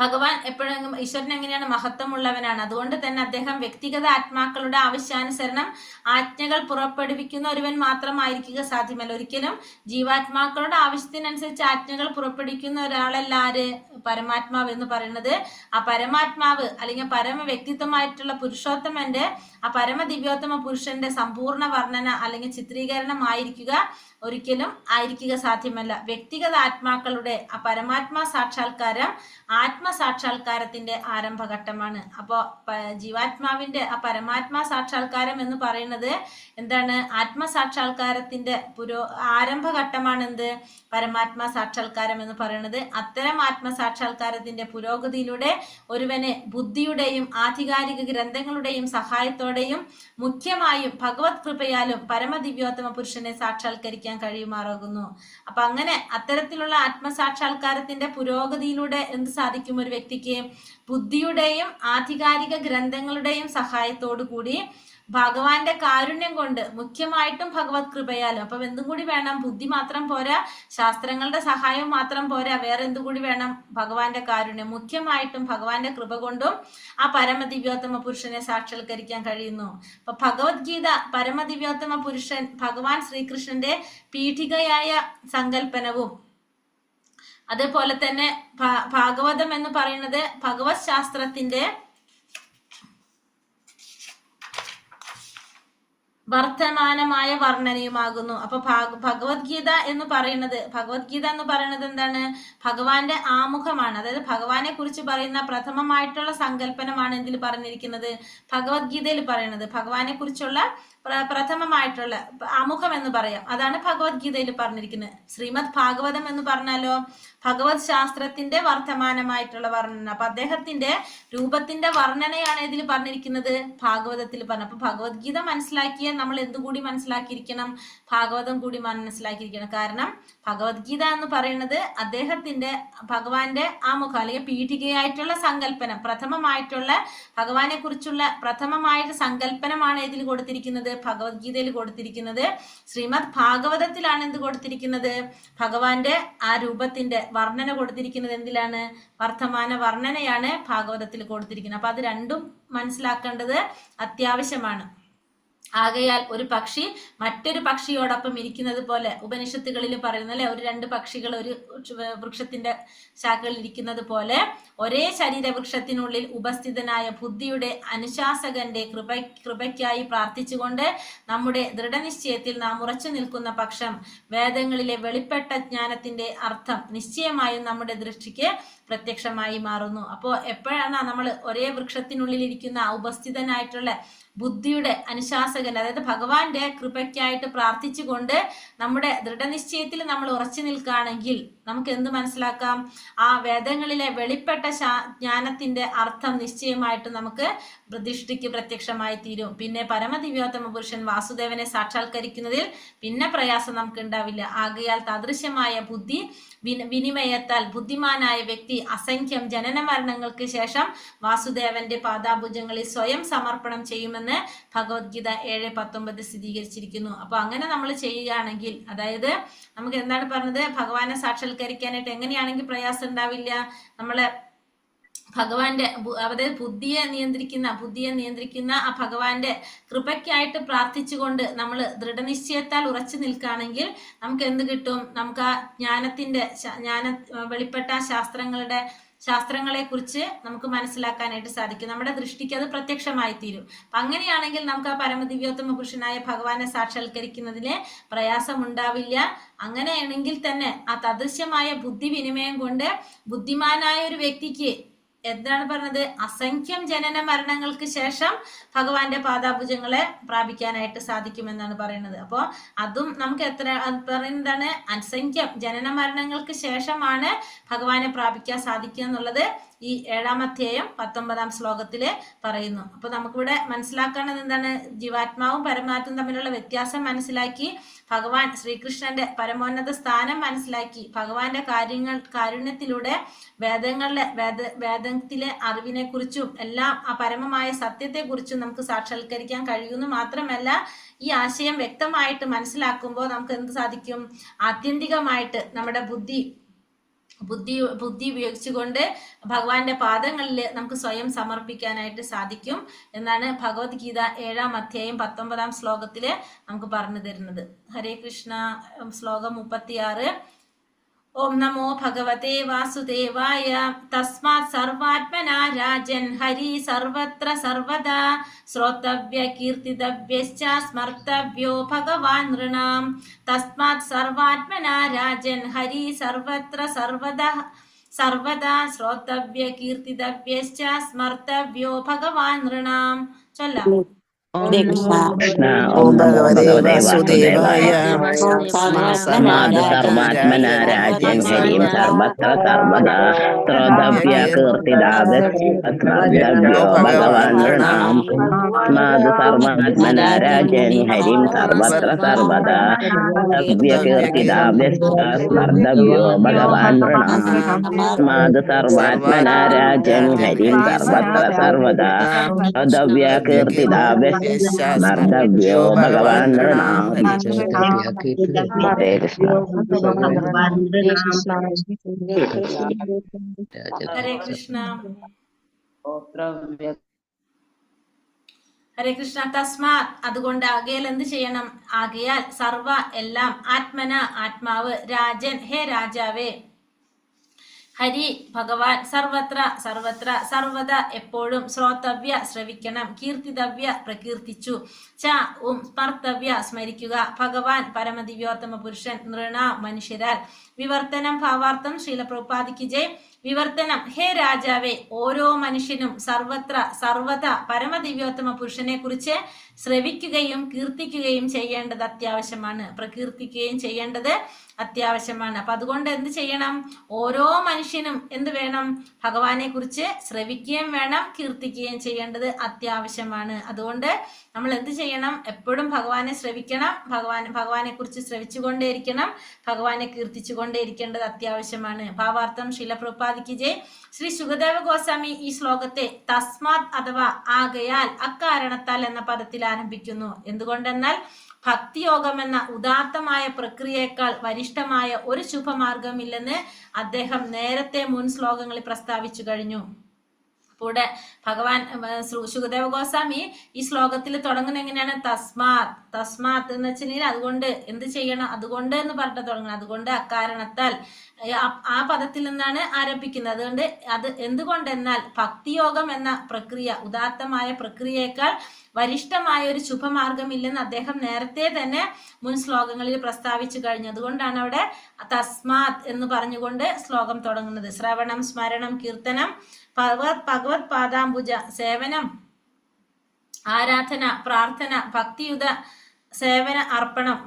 ഭഗവാൻ എപ്പോഴും ഈശ്വരൻ എങ്ങനെയാണ്? മഹത്വമുള്ളവനാണ്. അതുകൊണ്ട് തന്നെ അദ്ദേഹം വ്യക്തിഗത ആത്മാക്കളുടെ ആവശ്യാനുസരണം ആജ്ഞകൾ പുറപ്പെടുവിക്കുന്ന ഒരുവൻ മാത്രമായിരിക്കുക സാധ്യമല്ല. ഒരിക്കലും ജീവാത്മാക്കളുടെ ആവശ്യത്തിനനുസരിച്ച് ആജ്ഞകൾ പുറപ്പെടുവിക്കുന്ന ഒരാളല്ല ആര്? പരമാത്മാവ് എന്ന് പറയുന്നത്. ആ പരമാത്മാവ് അല്ലെങ്കിൽ പരമ വ്യക്തിത്വമായിട്ടുള്ള പുരുഷോത്തമന്റെ ആ പരമദിവ്യോത്തമ പുരുഷന്റെ സമ്പൂർണ്ണ വർണ്ണന അല്ലെങ്കിൽ ചിത്രീകരണമായിരിക്കുക ഒരിക്കലും ആയിരിക്കുക സാധ്യമല്ല. വ്യക്തിഗത ആത്മാക്കളുടെ ആ പരമാത്മാ സാക്ഷാത്കാരം ആത്മസാക്ഷാത്കാരത്തിന്റെ ആരംഭഘട്ടമാണ്. അപ്പോൾ ജീവാത്മാവിന്റെ ആ പരമാത്മാ സാക്ഷാത്കാരം എന്ന് പറയുന്നത് എന്താണ്? ആത്മസാക്ഷാത്കാരത്തിന്റെ ആരംഭഘട്ടമാണ് എന്ത്? പരമാത്മാ സാക്ഷാത്കാരം എന്ന് പറയുന്നത്. അത്തരം ആത്മസാക്ഷാത്കാരത്തിന്റെ പുരോഗതിയിലൂടെ ഒരുവന് ബുദ്ധിയുടെയും ആധികാരിക ഗ്രന്ഥങ്ങളുടെയും സഹായത്തോടെയും മുഖ്യമായും ഭഗവത് കൃപയാലും പരമദിവ്യോത്തമ പുരുഷനെ സാക്ഷാത്കരിക്കാൻ കഴിയുമാറാകുന്നു. അപ്പൊ അങ്ങനെ അത്തരത്തിലുള്ള ആത്മസാക്ഷാത്കാരത്തിന്റെ പുരോഗതിയിലൂടെ എന്ത് സാധിക്കും? ഒരു വ്യക്തിക്ക് ബുദ്ധിയുടെയും ആധികാരിക ഗ്രന്ഥങ്ങളുടെയും സഹായത്തോടു കൂടി ഭഗവാന്റെ കാരുണ്യം കൊണ്ട്, മുഖ്യമായിട്ടും ഭഗവത് കൃപയാലും. അപ്പൊ എന്തും കൂടി വേണം? ബുദ്ധി മാത്രം പോരാ, ശാസ്ത്രങ്ങളുടെ സഹായം മാത്രം പോരാ, വേറെ എന്തും കൂടി വേണം? ഭഗവാന്റെ കാരുണ്യം. മുഖ്യമായിട്ടും ഭഗവാന്റെ കൃപ കൊണ്ടും ആ പരമദിവ്യോത്തമ പുരുഷനെ സാക്ഷാത്കരിക്കാൻ കഴിയുന്നു. അപ്പൊ ഭഗവത്ഗീത പരമദിവ്യോത്തമ പുരുഷൻ ഭഗവാൻ ശ്രീകൃഷ്ണന്റെ പീഠികയായ സങ്കല്പനവും, അതേപോലെ തന്നെ ഭാഗവതം എന്ന് പറയുന്നത് ഭഗവത് ശാസ്ത്രത്തിന്റെ വർത്തമാനമായ വർണ്ണനയുമാകുന്നു. അപ്പൊ ഭഗവത്ഗീത എന്ന് പറയുന്നത് എന്താണ്? ഭഗവാന്റെ ആമുഖമാണ്. അതായത് ഭഗവാനെ കുറിച്ച് പറയുന്ന പ്രഥമമായിട്ടുള്ള സങ്കല്പനമാണ് എന്തിൽ പറഞ്ഞിരിക്കുന്നത്? ഭഗവത്ഗീതയിൽ പറയുന്നത്. ഭഗവാനെ കുറിച്ചുള്ള പ്രഥമമായിട്ടുള്ള ആമുഖം എന്ന് പറയാം. അതാണ് ഭഗവത്ഗീതയിൽ പറഞ്ഞിരിക്കുന്നത്. ശ്രീമദ് ഭാഗവതം എന്ന് പറഞ്ഞാലോ ഭഗവത് ശാസ്ത്രത്തിന്റെ വർത്തമാനമായിട്ടുള്ള വർണ്ണന. അപ്പൊ അദ്ദേഹത്തിന്റെ രൂപത്തിന്റെ വർണ്ണനയാണ് ഇതിൽ പറഞ്ഞിരിക്കുന്നത്, ഭാഗവതത്തിൽ പറഞ്ഞു. അപ്പൊ ഭഗവത്ഗീത മനസ്സിലാക്കിയ നമ്മൾ എന്തുകൂടി മനസ്സിലാക്കിയിരിക്കണം? ഭാഗവതം കൂടി മനസ്സിലാക്കിയിരിക്കണം. കാരണം ഭഗവത്ഗീത എന്ന് പറയുന്നത് അദ്ദേഹത്തിന്റെ ഭഗവാന്റെ ആമുഖം അല്ലെങ്കിൽ പീഠികയായിട്ടുള്ള സങ്കല്പനം, പ്രഥമമായിട്ടുള്ള ഭഗവാനെ കുറിച്ചുള്ള പ്രഥമമായിട്ട് സങ്കല്പനമാണ് ഇതിൽ കൊടുത്തിരിക്കുന്നത്, ഭഗവത്ഗീതയിൽ കൊടുത്തിരിക്കുന്നത്. ശ്രീമദ് ഭാഗവതത്തിലാണ് എന്ത് കൊടുത്തിരിക്കുന്നത്? ഭഗവാന്റെ ആ രൂപത്തിന്റെ വർണ്ണന കൊടുത്തിരിക്കുന്നത് എന്തിലാണ്? വർത്തമാന വർണ്ണനയാണ് ഭാഗവതത്തിൽ കൊടുത്തിരിക്കുന്നത്. അപ്പൊ അത് രണ്ടും മനസ്സിലാക്കേണ്ടത് അത്യാവശ്യമാണ്. ആകയാൽ ഒരു പക്ഷി മറ്റൊരു പക്ഷിയോടൊപ്പം ഇരിക്കുന്നത് പോലെ ഉപനിഷത്തുകളിൽ പറയുന്ന അല്ലെ, ഒരു രണ്ട് പക്ഷികൾ ഒരു വൃക്ഷത്തിന്റെ ശാഖയിൽ ഇരിക്കുന്നത് പോലെ ഒരേ ശരീരവൃക്ഷത്തിനുള്ളിൽ ഉപസ്ഥിതനായ ബുദ്ധിയുടെ അനുശാസകന്റെ കൃപയ്ക്കായി പ്രാർത്ഥിച്ചുകൊണ്ട് നമ്മുടെ ദൃഢനിശ്ചയത്തിൽ നാം ഉറച്ചു നിൽക്കുന്ന പക്ഷം വേദങ്ങളിലെ വെളിപ്പെട്ട ജ്ഞാനത്തിന്റെ അർത്ഥം നിശ്ചയമായും നമ്മുടെ ദൃഷ്ടിക്ക് പ്രത്യക്ഷമായി മാറുന്നു. അപ്പോൾ എപ്പോഴാണ് നമ്മൾ ഒരേ വൃക്ഷത്തിനുള്ളിൽ ഇരിക്കുന്ന ഉപസ്ഥിതനായിട്ടുള്ള ബുദ്ധിയുടെ അനുശാസകൻ, അതായത് ഭഗവാന്റെ കൃപയ്ക്കായിട്ട് പ്രാർത്ഥിച്ചുകൊണ്ട് നമ്മുടെ ദൃഢനിശ്ചയത്തിൽ നമ്മൾ ഉറച്ചു നിൽക്കുകയാണെങ്കിൽ നമുക്ക് എന്ത് മനസ്സിലാക്കാം? ആ വേദങ്ങളിലെ വെളിപ്പെട്ട ജ്ഞാനത്തിന്റെ അർത്ഥം നിശ്ചയമായിട്ട് നമുക്ക് ദൃഷ്ടിക്ക് പ്രത്യക്ഷമായി തീരും. പിന്നെ പരമദിവ്യോത്തമ പുരുഷൻ വാസുദേവനെ സാക്ഷാത്കരിക്കുന്നതിൽ പിന്നെ പ്രയാസം നമുക്ക് ഉണ്ടാവില്ല. ആകയാൽ താദൃശ്യമായ ബുദ്ധി വിനിമയത്താൽ ബുദ്ധിമാനായ വ്യക്തി അസംഖ്യം ജനന മരണങ്ങൾക്ക് ശേഷം വാസുദേവന്റെ പാദാഭുജങ്ങളിൽ സ്വയം സമർപ്പണം ചെയ്യുമെന്ന് ഭഗവത്ഗീത 7:19 സ്ഥിരീകരിച്ചിരിക്കുന്നു. അപ്പൊ അങ്ങനെ നമ്മൾ ചെയ്യുകയാണെങ്കിൽ, അതായത് നമുക്ക് എന്താണ് പറഞ്ഞത്? ഭഗവാനെ സാക്ഷാത്കരിക്കാനായിട്ട് എങ്ങനെയാണെങ്കിൽ പ്രയാസം ഉണ്ടാവില്ല. നമ്മളെ ഭഗവാന്റെ അതായത് ബുദ്ധിയെ നിയന്ത്രിക്കുന്ന ആ ഭഗവാന്റെ കൃപയ്ക്കായിട്ട് പ്രാർത്ഥിച്ചുകൊണ്ട് നമ്മൾ ദൃഢനിശ്ചയത്താൽ ഉറച്ചു നിൽക്കുകയാണെങ്കിൽ നമുക്ക് എന്ത് കിട്ടും? നമുക്ക് ആ വെളിപ്പെട്ട ശാസ്ത്രങ്ങളെ കുറിച്ച് നമുക്ക് മനസ്സിലാക്കാനായിട്ട് സാധിക്കും. നമ്മുടെ ദൃഷ്ടിക്ക് അത് പ്രത്യക്ഷമായി തീരും. അങ്ങനെയാണെങ്കിൽ നമുക്ക് ആ പരമദിവ്യോത്തമ പുരുഷനായ ഭഗവാനെ സാക്ഷാത്കരിക്കുന്നതിന് പ്രയാസമുണ്ടാവില്ല. അങ്ങനെയാണെങ്കിൽ തന്നെ ആ തദൃശ്യമായ ബുദ്ധി വിനിമയം കൊണ്ട് ബുദ്ധിമാനായ ഒരു വ്യക്തിക്ക് എന്താണ് പറഞ്ഞത്? അസംഖ്യം ജനന മരണങ്ങൾക്ക് ശേഷം ഭഗവാന്റെ പാദാഭുജങ്ങളെ പ്രാപിക്കാനായിട്ട് സാധിക്കുമെന്നാണ് പറയുന്നത്. അപ്പോൾ അതും നമുക്ക് പറയുന്നതാണ്, അസംഖ്യം ജനന മരണങ്ങൾക്ക് ശേഷമാണ് ഭഗവാനെ പ്രാപിക്കാൻ സാധിക്കുക എന്നുള്ളത് ഈ 7-ാം അധ്യായം 19-ാം ശ്ലോകത്തില് പറയുന്നു. അപ്പൊ നമുക്കിവിടെ മനസ്സിലാക്കേണ്ടത് എന്താണ്? ജീവാത്മാവും പരമാത്മാവും തമ്മിലുള്ള വ്യത്യാസം മനസ്സിലാക്കി, ഭഗവാൻ ശ്രീകൃഷ്ണന്റെ പരമോന്നത സ്ഥാനം മനസ്സിലാക്കി, ഭഗവാന്റെ കാരുണ്യത്തിലൂടെ വേദത്തിലെ അറിവിനെ കുറിച്ചും എല്ലാം ആ പരമമായ സത്യത്തെ കുറിച്ചും നമുക്ക് സാക്ഷാത്കരിക്കാൻ കഴിയുമെന്ന് മാത്രമല്ല, ഈ ആശയം വ്യക്തമായിട്ട് മനസ്സിലാക്കുമ്പോൾ നമുക്ക് എന്ത് സാധിക്കും? ആത്യന്തികമായിട്ട് നമ്മുടെ ബുദ്ധി ഉപയോഗിച്ചുകൊണ്ട് ഭഗവാന്റെ പാദങ്ങളിൽ നമുക്ക് സ്വയം സമർപ്പിക്കാനായിട്ട് സാധിക്കും എന്നാണ് ഭഗവത്ഗീത 7-ാം അധ്യായം 19-ാം ശ്ലോകത്തില് നമുക്ക് പറഞ്ഞു തരുന്നത്. ഹരേ കൃഷ്ണ. ശ്ലോകം 36. ഓം നമോ ഭഗവതേ വാസുദേവായ. തസ്മാത് സർവാത്മനാ രാജൻ ഹരി സർവത്ര സർവദാ ശ്രോതവ്യ കീർത്തിതവ്യശ്ച സ്മർത്തവ്യോ ഭഗവാൻ നൃണാം. തസ്മാത് സർവാത്മനാ രാജൻ ഹരി സർവത്ര സർവദാ ശ്രോതവ്യ കീർത്തിതവ്യശ്ച സ്മർത്തവ്യോ ഭഗവാൻ നൃണാം. ചൊല്ലാം. ഹരേ കൃഷ്ണ. കൃഷ്ണ. ഓം ഓം നമോ ഭഗവതേ ഭഗവതേ വാസുദേവായ. വാസുദേവായ. തസ്മാത് സർവാത്മനാ രാജൻ ഹരിം സർവത്ര സർവദാ ശ്രോതവ്യ കീർത്തിദാവ്യോ ഭഗവാൻ നൃണാം. തസ്മാത് സർവാത്മനാ രാജൻ ഹരിം സർവത്ര സർവദാ ശ്രോതവ്യ കീർത്തിദാവ്യോ സ്മർത്തവ്യോ ഭഗവാൻ നൃണാം. തസ്മാത് സർവാത്മനാ രാജൻ ഹരിം സർവത്ര സർവദാ ശ്രോതവ്യ കീർത്തിദാവ്യോ സ്മർത്തവ്യോ ഭഗവാൻ നൃണാം. ഹരേ കൃഷ്ണ. ഹരേ കൃഷ്ണ. ഹരേ കൃഷ്ണ. തസ്മാത് അതുകൊണ്ട് ആകയാൽ എന്ത് ചെയ്യണം? ആകയാൽ സർവ എല്ലാം ആത്മന ആത്മാവ് രാജൻ ഹേ രാജാവേ ഹരി ഭഗവാൻ സർവത്ര സർവദ എപ്പോഴും ശ്രോതവ്യ ശ്രവിക്കണം, കീർത്തിതവ്യ പ്രകീർത്തിച്ചു, സ്മർത്തവ്യ സ്മരിക്കുക, ഭഗവാൻ പരമദിവ്യോത്തമ പുരുഷൻ നൃണ മനുഷ്യരാൽ. വിവർത്തനം ഭാവാർത്ഥം ശ്രീല പ്രഭുപാദിക്ക് ജയ്. വിവർത്തനം ഹേ രാജാവേ ഓരോ മനുഷ്യനും സർവദ പരമദിവ്യോത്തമ പുരുഷനെ കുറിച്ച് ശ്രവിക്കുകയും കീർത്തിക്കുകയും ചെയ്യേണ്ടത് അത്യാവശ്യമാണ്, പ്രകീർത്തിക്കുകയും ചെയ്യേണ്ടത് അത്യാവശ്യമാണ്. അപ്പൊ അതുകൊണ്ട് എന്ത് ചെയ്യണം? ഓരോ മനുഷ്യനും എന്ത് വേണം? ഭഗവാനെ കുറിച്ച് ശ്രവിക്കുകയും വേണം, കീർത്തിക്കുകയും ചെയ്യേണ്ടത് അത്യാവശ്യമാണ്. അതുകൊണ്ട് നമ്മൾ എന്ത് ചെയ്യണം? എപ്പോഴും ഭഗവാനെ ശ്രവിക്കണം, ഭഗവാനെ കുറിച്ച് ശ്രവിച്ചുകൊണ്ടേയിരിക്കണം, ഭഗവാനെ കീർത്തിച്ചുകൊണ്ടേയിരിക്കേണ്ടത് അത്യാവശ്യമാണ്. ഭാവാർത്ഥം ശ്രീല പ്രഭുപാദിക്ക് ജയ്. ശ്രീ സുഖദേവ ഗോസ്വാമി ഈ ശ്ലോകത്തെ തസ്മാത് അഥവാ ആകയാൽ, അക്കാരണത്താൽ എന്ന പദത്തിൽ ആരംഭിക്കുന്നു. എന്തുകൊണ്ടെന്നാൽ ഭക്തിയോഗം എന്ന ഉദാത്തമായ പ്രക്രിയയേക്കാൾ വരിഷ്ഠമായ ഒരു ശുഭമാർഗമില്ലെന്ന് അദ്ദേഹം നേരത്തെ മുൻ ശ്ലോകങ്ങളിൽ പ്രസ്താവിച്ചു കഴിഞ്ഞു. കൂടെ ഭഗവാൻ സുഖദേവ ഗോസ്വാമി ഈ ശ്ലോകത്തിൽ തുടങ്ങുന്നത് എങ്ങനെയാണ്? തസ്മാത് എന്ന് വെച്ചിട്ടുണ്ടെങ്കിൽ അതുകൊണ്ട് എന്ത് ചെയ്യണം, അതുകൊണ്ട് എന്ന് പറഞ്ഞിട്ട് തുടങ്ങണം. അതുകൊണ്ട് അക്കാരണത്താൽ ആ പദത്തിൽ നിന്നാണ് ആരംഭിക്കുന്നത്. അതുകൊണ്ട് അത് എന്തുകൊണ്ടെന്നാൽ ഭക്തിയോഗം എന്ന പ്രക്രിയ ഉദാത്തമായ പ്രക്രിയയേക്കാൾ വരിഷ്ഠമായ ഒരു ശുഭമാർഗമില്ലെന്ന് അദ്ദേഹം നേരത്തെ തന്നെ മുൻ ശ്ലോകങ്ങളിൽ പ്രസ്താവിച്ചു കഴിഞ്ഞു. അതുകൊണ്ടാണ് അവിടെ തസ്മാത് എന്ന് പറഞ്ഞുകൊണ്ട് ശ്ലോകം തുടങ്ങുന്നത്. ശ്രവണം, സ്മരണം, കീർത്തനം, ഭഗവത് പാദാംബുജ സേവനം, ആരാധന, പ്രാർത്ഥന, ഭക്തിയുത സേവന അർപ്പണം,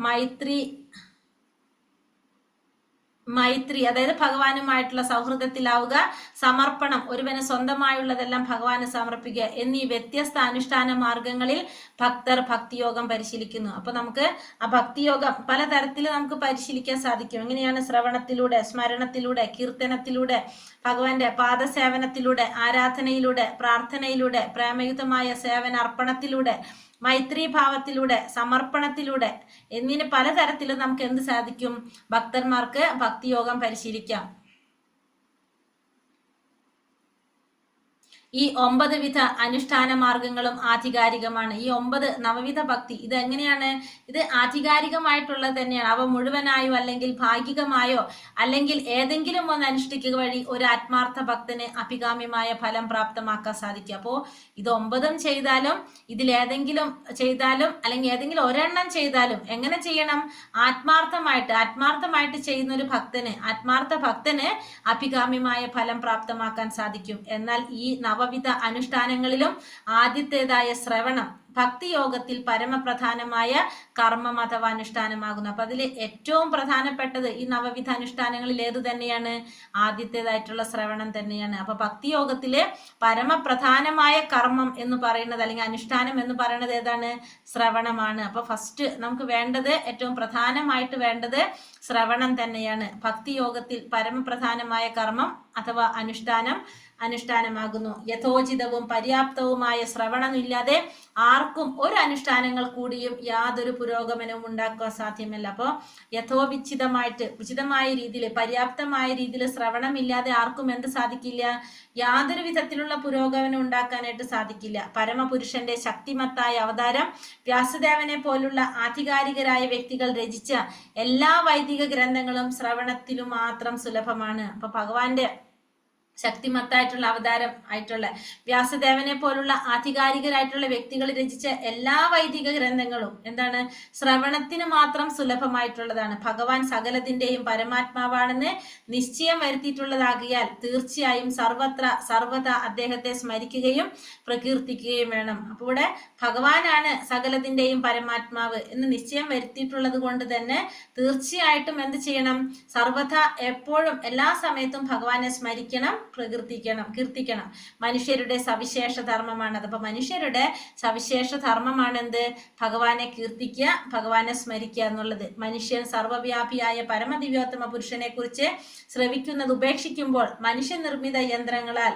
മൈത്രി അതായത് ഭഗവാനുമായിട്ടുള്ള സൗഹൃദത്തിലാവുക, സമർപ്പണം ഒരുവന് സ്വന്തമായുള്ളതെല്ലാം ഭഗവാന് സമർപ്പിക്കുക എന്നീ വ്യത്യസ്ത അനുഷ്ഠാന മാർഗങ്ങളിൽ ഭക്തർ ഭക്തിയോഗം പരിശീലിക്കുന്നു. അപ്പൊ നമുക്ക് ആ ഭക്തിയോഗം പലതരത്തിൽ നമുക്ക് പരിശീലിക്കാൻ സാധിക്കും. എങ്ങനെയാണ്? ശ്രവണത്തിലൂടെ, സ്മരണത്തിലൂടെ, കീർത്തനത്തിലൂടെ, ഭഗവാന്റെ പാദസേവനത്തിലൂടെ, ആരാധനയിലൂടെ, പ്രാർത്ഥനയിലൂടെ, പ്രേമയുതമായ സേവന അർപ്പണത്തിലൂടെ, മൈത്രീഭാവത്തിലൂടെ, സമർപ്പണത്തിലൂടെ എന്നിങ്ങനെ പലതരത്തിലും നമുക്ക് എന്ത് സാധിക്കും? ഭക്തന്മാർക്ക് ഭക്തിയോഗം പരിശീലിക്കാം. ഈ 9 വിധ അനുഷ്ഠാന മാർഗങ്ങളും ആധികാരികമാണ്. ഈ 9 നവവിധ ഭക്തി ഇത് എങ്ങനെയാണ്? ഇത് ആധികാരികമായിട്ടുള്ളത് തന്നെയാണ്. അവ മുഴുവനായോ അല്ലെങ്കിൽ ഭാഗികമായോ അല്ലെങ്കിൽ ഏതെങ്കിലും ഒന്ന് അനുഷ്ഠിക്കുക വഴി ഒരു ആത്മാർത്ഥ ഭക്തന് അഭികാമ്യമായ ഫലം പ്രാപ്തമാക്കാൻ സാധിക്കും. അപ്പോൾ ഇത് 9 ചെയ്താലും ഇതിലേതെങ്കിലും ചെയ്താലും അല്ലെങ്കിൽ ഏതെങ്കിലും ഒരെണ്ണം ചെയ്താലും എങ്ങനെ ചെയ്യണം? ആത്മാർത്ഥമായിട്ട് ചെയ്യുന്ന ഒരു ആത്മാർത്ഥ ഭക്തന് അഭികാമ്യമായ ഫലം പ്രാപ്തമാക്കാൻ സാധിക്കും. എന്നാൽ ഈ നവവിധ അനുഷ്ഠാനങ്ങളിലും ആദ്യത്തേതായ ശ്രവണം ഭക്തിയോഗത്തിൽ പരമപ്രധാനമായ കർമ്മം അഥവാ അനുഷ്ഠാനമാകുന്നു. അപ്പൊ അതിൽ ഏറ്റവും പ്രധാനപ്പെട്ടത് ഈ നവവിധ അനുഷ്ഠാനങ്ങളിൽ ഏത് തന്നെയാണ്? ആദ്യത്തേതായിട്ടുള്ള ശ്രവണം തന്നെയാണ്. അപ്പൊ ഭക്തിയോഗത്തിലെ പരമപ്രധാനമായ കർമ്മം എന്ന് പറയുന്നത് അല്ലെങ്കിൽ അനുഷ്ഠാനം എന്ന് പറയുന്നത് ഏതാണ്? ശ്രവണമാണ്. അപ്പൊ ഫസ്റ്റ് നമുക്ക് വേണ്ടത്, ഏറ്റവും പ്രധാനമായിട്ട് വേണ്ടത് ശ്രവണം തന്നെയാണ്. ഭക്തിയോഗത്തിൽ പരമപ്രധാനമായ കർമ്മം അഥവാ അനുഷ്ഠാനം അനുഷ്ഠാനമാകുന്നു. യഥോചിതവും പര്യാപ്തവുമായ ശ്രവണമില്ലാതെ ആർക്കും ഒരു അനുഷ്ഠാനങ്ങൾ കൂടിയും യാതൊരു പുരോഗമനവും ഉണ്ടാക്കാൻ സാധ്യമല്ല. അപ്പോൾ യഥോവിച്ഛിതമായിട്ട് ഉചിതമായ രീതിയിൽ പര്യാപ്തമായ രീതിയിൽ ശ്രവണമില്ലാതെ ആർക്കും എന്ത് സാധിക്കില്ല? യാതൊരു വിധത്തിലുള്ള പുരോഗമനം ഉണ്ടാക്കാനായിട്ട് സാധിക്കില്ല. പരമപുരുഷന്റെ ശക്തിമത്തായ അവതാരം വ്യാസദേവനെ പോലുള്ള ആധികാരികരായ വ്യക്തികൾ രചിച്ച എല്ലാ വൈദിക ഗ്രന്ഥങ്ങളും ശ്രവണത്തിനു മാത്രം സുലഭമാണ്. അപ്പൊ ഭഗവാന്റെ ശക്തിമത്തായിട്ടുള്ള അവതാരം ആയിട്ടുള്ള വ്യാസദേവനെ പോലുള്ള ആധികാരികരായിട്ടുള്ള വ്യക്തികൾ രചിച്ച എല്ലാ വൈദിക ഗ്രന്ഥങ്ങളും എന്താണ്? ശ്രവണത്തിന് മാത്രം സുലഭമായിട്ടുള്ളതാണ്. ഭഗവാൻ സകലത്തിന്റെയും പരമാത്മാവാണെന്ന് നിശ്ചയം വരുത്തിയിട്ടുള്ളതാകിയാൽ തീർച്ചയായും സർവത അദ്ദേഹത്തെ സ്മരിക്കുകയും പ്രകീർത്തിക്കുകയും വേണം. അപ്പോൾ ഇവിടെ ഭഗവാനാണ് സകലത്തിന്റെയും പരമാത്മാവ് എന്ന് നിശ്ചയം വരുത്തിയിട്ടുള്ളത് കൊണ്ട് തന്നെ തീർച്ചയായിട്ടും എന്ത് ചെയ്യണം? സർവത എപ്പോഴും എല്ലാ സമയത്തും ഭഗവാനെ സ്മരിക്കണം, കീർത്തിക്കണം. മനുഷ്യരുടെ സവിശേഷ ധർമ്മമാണത്. അപ്പൊ മനുഷ്യരുടെ സവിശേഷ ധർമ്മമാണെന്ത്? ഭഗവാനെ കീർത്തിക്കുക, ഭഗവാനെ സ്മരിക്കുക എന്നുള്ളത്. മനുഷ്യൻ സർവ്വവ്യാപിയായ പരമദിവ്യോത്തമ പുരുഷനെ കുറിച്ച് ശ്രവിക്കുന്നത് ഉപേക്ഷിക്കുമ്പോൾ മനുഷ്യനിർമ്മിത യന്ത്രങ്ങളാൽ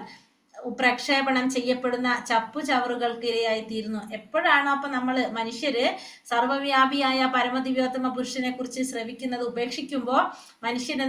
പ്രക്ഷേപണം ചെയ്യപ്പെടുന്ന ചപ്പുചവറുകൾക്ക് ഇരയായി തീരുന്നു. എപ്പോഴാണോ അപ്പൊ മനുഷ്യര് സർവ്വവ്യാപിയായ പരമദിവ്യോത്തമ പുരുഷനെ കുറിച്ച് ശ്രവിക്കുന്നത് ഉപേക്ഷിക്കുമ്പോൾ മനുഷ്യൻ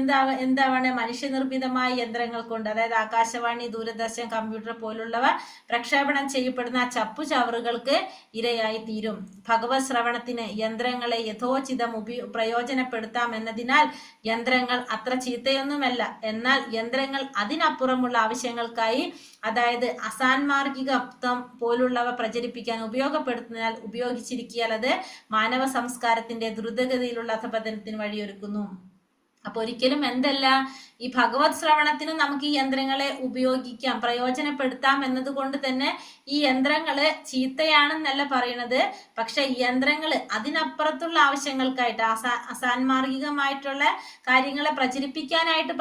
എന്താണ് മനുഷ്യനിർമ്മിതമായ യന്ത്രങ്ങൾ കൊണ്ട്, അതായത് ആകാശവാണി, ദൂരദർശൻ, കമ്പ്യൂട്ടർ പോലുള്ളവ പ്രക്ഷേപണം ചെയ്യപ്പെടുന്ന ചപ്പുചവറുകൾക്ക് ഇരയായി തീരും. ഭഗവത് ശ്രവണത്തിന് യന്ത്രങ്ങളെ യഥോചിതം പ്രയോജനപ്പെടുത്താം എന്നതിനാൽ യന്ത്രങ്ങൾ അത്ര ചീത്തയൊന്നുമല്ല. എന്നാൽ യന്ത്രങ്ങൾ അതിനപ്പുറമുള്ള ആവശ്യങ്ങൾക്കായി, അതായത് അസാൻമാർഗികത്വം പോലുള്ളവ പ്രചരിപ്പിക്കാൻ ഉപയോഗിച്ചിരിക്കിയാൽ അത് മാനവ സംസ്കാരത്തിന്റെ ദ്രുതഗതിയിലുള്ള അധപതനത്തിന് വഴിയൊരുക്കുന്നു. അപ്പൊ ഒരിക്കലും എന്തല്ല, ഈ ഭഗവത് ശ്രവണത്തിനും നമുക്ക് ഈ യന്ത്രങ്ങളെ ഉപയോഗിക്കാം, പ്രയോജനപ്പെടുത്താം എന്നതുകൊണ്ട് തന്നെ ഈ യന്ത്രങ്ങള് ചീത്തയാണെന്നല്ല പറയുന്നത്. പക്ഷെ ഈ യന്ത്രങ്ങള് അതിനപ്പുറത്തുള്ള ആവശ്യങ്ങൾക്കായിട്ട് അസാൻമാർഗികമായിട്ടുള്ള കാര്യങ്ങളെ പ്രചരിപ്പിക്കാനായിട്ട്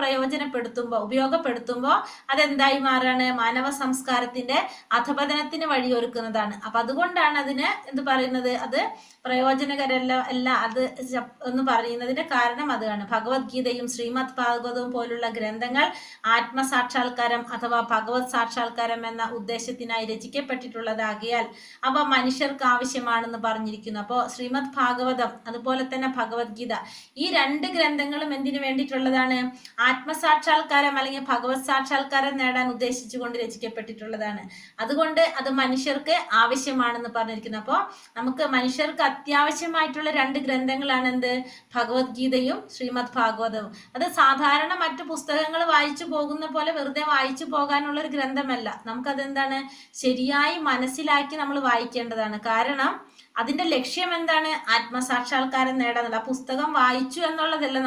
ഉപയോഗപ്പെടുത്തുമ്പോ അതെന്തായി മാറാണ്? മാനവ സംസ്കാരത്തിന്റെ അധപതനത്തിന് വഴിയൊരുക്കുന്നതാണ്. അപ്പൊ അതുകൊണ്ടാണ് അതിന് എന്ത് പറയുന്നത്? അത് പ്രയോജനകരല്ല അത് എന്ന് പറയുന്നതിന്റെ കാരണം അതാണ്. ഭഗവത്ഗീതയും ശ്രീമദ് ഭാഗവതവും പോലുള്ള ഗ്രന്ഥങ്ങൾ ആത്മസാക്ഷാത്കാരം അഥവാ ഭഗവത് സാക്ഷാത്കാരം എന്ന ഉദ്ദേശത്തിനായി രചിക്കപ്പെട്ടിട്ടുള്ളതാകിയാൽ അവ മനുഷ്യർക്ക് ആവശ്യമാണെന്ന് പറഞ്ഞിരിക്കുന്നു. അപ്പോൾ ശ്രീമദ് ഭാഗവതം അതുപോലെ തന്നെ ഭഗവത്ഗീത, ഈ രണ്ട് ഗ്രന്ഥങ്ങളും എന്തിനു വേണ്ടിയിട്ടുള്ളതാണ്? ആത്മസാക്ഷാത്കാരം അല്ലെങ്കിൽ ഭഗവത് സാക്ഷാത്കാരം നേടാൻ ഉദ്ദേശിച്ചുകൊണ്ട് രചിക്കപ്പെട്ടിട്ടുള്ളതാണ്. അതുകൊണ്ട് അത് മനുഷ്യർക്ക് ആവശ്യമാണെന്ന് പറഞ്ഞിരിക്കുന്നു. അപ്പോൾ നമുക്ക് മനുഷ്യർക്ക് അത്യാവശ്യമായിട്ടുള്ള രണ്ട് ഗ്രന്ഥങ്ങളാണ് എന്ത്? ഭഗവത്ഗീതയും ശ്രീമദ് ഭാഗവതവും. അത് സാധാരണ മറ്റു പുസ്തകങ്ങൾ വായിച്ചു പോകുന്ന പോലെ വെറുതെ വായിച്ചു പോകാനുള്ള ഒരു ഗ്രന്ഥമല്ല. നമുക്കതെന്താണ്? ശരിയായി മനസ്സിലാക്കി നമ്മൾ വായിക്കേണ്ടതാണ്. കാരണം അതിന്റെ ലക്ഷ്യം എന്താണ്? ആത്മസാക്ഷാത്കാരം നേടാനുള്ള. ആ പുസ്തകം വായിച്ചു എന്നുള്ളതല്ല,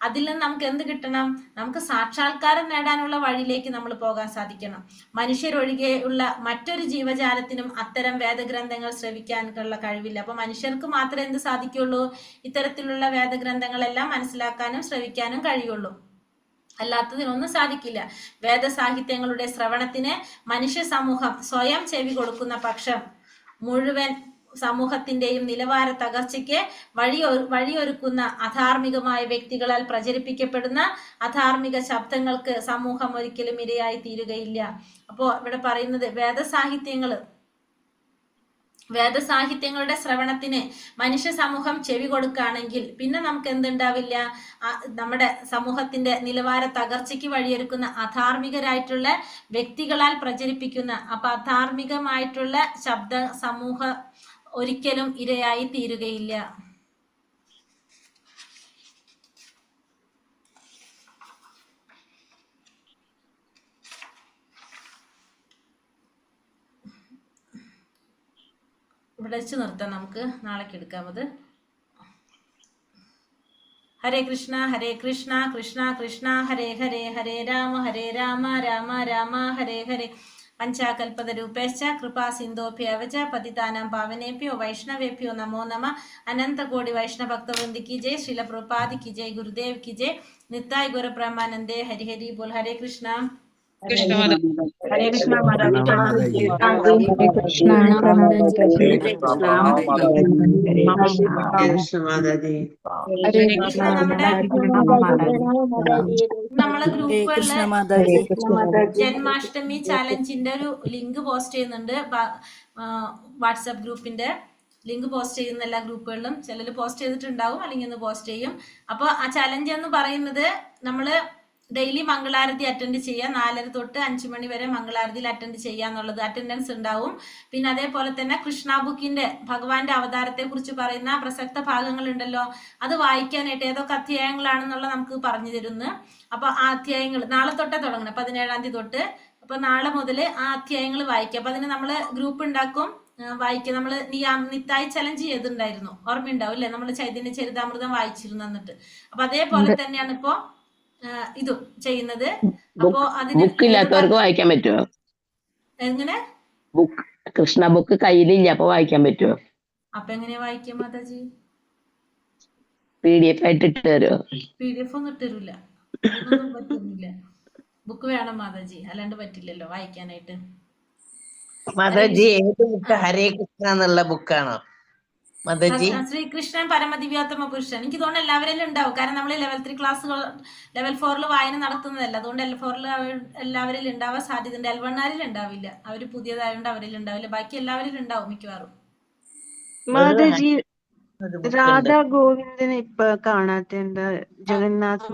അതിൽ നിന്ന് നമുക്ക് എന്ത് കിട്ടണം? നമുക്ക് സാക്ഷാത്കാരം നേടാനുള്ള വഴിയിലേക്ക് നമ്മൾ പോകാൻ സാധിക്കണം. മനുഷ്യരൊഴികെയുള്ള മറ്റൊരു ജീവജാലത്തിനും അത്തരം വേദഗ്രന്ഥങ്ങൾ ശ്രവിക്കാനുള്ള കഴിവില്ല. അപ്പൊ മനുഷ്യർക്ക് മാത്രമേ എന്ത് സാധിക്കുള്ളൂ? ഇത്തരത്തിലുള്ള വേദഗ്രന്ഥങ്ങളെല്ലാം മനസ്സിലാക്കാനും ശ്രവിക്കാനും കഴിയുള്ളൂ. അല്ലാത്തതിനൊന്നും സാധിക്കില്ല. വേദസാഹിത്യങ്ങളുടെ ശ്രവണത്തിന് മനുഷ്യ സമൂഹം സ്വയം ചെവി കൊടുക്കുന്ന പക്ഷം മുഴുവൻ സമൂഹത്തിന്റെയും നിലവാര തകർച്ചയ്ക്ക് വഴിയൊരുക്കുന്ന അധാർമികമായ വ്യക്തികളാൽ പ്രചരിപ്പിക്കപ്പെടുന്ന അധാർമിക ശബ്ദങ്ങൾക്ക് സമൂഹം ഒരിക്കലും ഇരയായി തീരുകയില്ല. അപ്പോ ഇവിടെ പറയുന്നത് വേദസാഹിത്യങ്ങളുടെ ശ്രവണത്തിന് മനുഷ്യ സമൂഹം ചെവി കൊടുക്കുകയാണെങ്കിൽ പിന്നെ നമുക്ക് എന്തുണ്ടാവില്ല? നമ്മുടെ സമൂഹത്തിന്റെ നിലവാര തകർച്ചയ്ക്ക് വഴിയൊരുക്കുന്ന അധാർമികരായിട്ടുള്ള വ്യക്തികളാൽ പ്രചരിപ്പിക്കുന്ന അധാർമികമായിട്ടുള്ള ശബ്ദ സമൂഹ ഒരിക്കലും ഇരയായി തീരുകയില്ല. ഇവിടെ വെച്ച് നിർത്താം, നമുക്ക് നാളേക്ക് എടുക്കാം അത്. ഹരേ കൃഷ്ണ കൃഷ്ണ കൃഷ്ണ ഹരേ ഹരേ, ഹരേ രാമ രാമ രാമ ഹരേ ഹരേ. പഞ്ചാകൽപതരൂപേശ്ച കൃപാ സിന്ധോഭ്യവച പതിതാനാം പാവനേഭ്യോ വൈഷ്ണവേഭ്യോ നമോ നമ. അനന്തകോടി വൈഷ്ണവഭക്തവൃന്ദി കി ജയ്. ശ്രീല പ്രഭുപാദി കി ജയ്. ഗുരുദേവ് കി ജയ്. നിത്തായ് ഗുരു ബ്രഹ്മാനന്ദേ. ഹരി ഹരി ബോൽ. ഹരേ കൃഷ്ണ. ഹരേ കൃഷ്ണ മാതാജി. ഹരേ കൃഷ്ണ മാതാജി. ഹരേ കൃഷ്ണ നമ്മളെ ഗ്രൂപ്പുകളില് ഹരേ കൃഷ്ണ ജന്മാഷ്ടമി ചാലഞ്ചിന്റെ ഒരു ലിങ്ക് പോസ്റ്റ് ചെയ്യുന്നുണ്ട്. വാട്സാപ്പ് ഗ്രൂപ്പിന്റെ ലിങ്ക് പോസ്റ്റ് ചെയ്യുന്ന എല്ലാ ഗ്രൂപ്പുകളിലും ചിലർ പോസ്റ്റ് ചെയ്തിട്ടുണ്ടാവും, അല്ലെങ്കിൽ ഒന്ന് പോസ്റ്റ് ചെയ്യും. അപ്പോൾ ആ ചലഞ്ച് എന്ന് പറയുന്നത് നമ്മള് ഡെയിലി മംഗളാരതി അറ്റൻഡ് ചെയ്യുക. 4:30 തൊട്ട് 5 മണി വരെ മംഗളാരതിയിൽ അറ്റൻഡ് ചെയ്യുക എന്നുള്ളത് അറ്റൻഡൻസ് ഉണ്ടാവും. പിന്നെ അതേപോലെ തന്നെ കൃഷ്ണ ബുക്കിന്റെ ഭഗവാന്റെ അവതാരത്തെ കുറിച്ച് പറയുന്ന പ്രസക്ത ഭാഗങ്ങൾ ഉണ്ടല്ലോ, അത് വായിക്കാനായിട്ട് ഏതൊക്കെ അധ്യായങ്ങളാണെന്നുള്ള നമുക്ക് പറഞ്ഞു തരുന്നു. അപ്പൊ ആ അധ്യായങ്ങൾ നാളെ തൊട്ടേ തുടങ്ങണം, 17-ാം തീയതി തൊട്ട്. അപ്പൊ നാളെ മുതൽ ആ അധ്യായങ്ങൾ വായിക്കുക. അപ്പൊ അതിന് നമ്മള് ഗ്രൂപ്പ് ഉണ്ടാക്കും, വായിക്കുക. നമ്മൾ നിത്തായി ചലഞ്ച് ചെയ്തിട്ടുണ്ടായിരുന്നു, ഓർമ്മയുണ്ടാവും അല്ലെ? നമ്മൾ ചൈതന്യ ചരിതാമൃതം വായിച്ചിരുന്നു എന്നിട്ട്. അപ്പൊ അതേപോലെ തന്നെയാണ് ഇപ്പോ ഇതും ചെയ്യുന്നത്. അപ്പോ അതിന് ബുക്ക് ഇല്ലാത്തവർക്ക് വായിക്കാൻ പറ്റുമോ? എങ്ങനെ? ബുക്ക് കൃഷ്ണ ബുക്ക് കയ്യിലില്ല, അപ്പൊ വായിക്കാൻ പറ്റുമോ? അപ്പൊ എങ്ങനെയാ വായിക്കുക മാതാജി? PDF ആയിട്ട് ഇട്ട് തരുമോ? PDF ഒന്നും ഇട്ടരില്ല, അതിനൊന്നും പറ്റുന്നില്ല. ബുക്ക് വേണം മാതാജി, അല്ലാണ്ട് പറ്റില്ലല്ലോ വായിക്കാനായിട്ട്. മാതാജി ഏത് ബുക്ക്? ഹരേ കൃഷ്ണ എന്നുള്ള ബുക്കാണോ മാതാജി? ശ്രീകൃഷ്ണൻ പരമദിവ്യോത്തമ പുരുഷൻ. എനിക്ക് തോന്നുന്നു എല്ലാവരിലും ഉണ്ടാവും, കാരണം നമ്മൾ ലെവൽ 3 ക്ലാസ്സുകൾ ലെവൽ 4 വായന നടത്തുന്നതല്ല, അതുകൊണ്ട് L4 എല്ലാവരിലും ഉണ്ടാവാൻ സാധ്യതയുണ്ട്. L1 ഉണ്ടാവില്ല, അവര് പുതിയതായതുകൊണ്ട് അവരിൽ ഉണ്ടാവില്ല. ബാക്കി എല്ലാവരിലും ഉണ്ടാവും മിക്കവാറും. മാതാജി, രാധാ ഗോവിന്ദനെ ഇപ്പൊ കാണാത്ത എന്താ? ജഗന്നാഥ്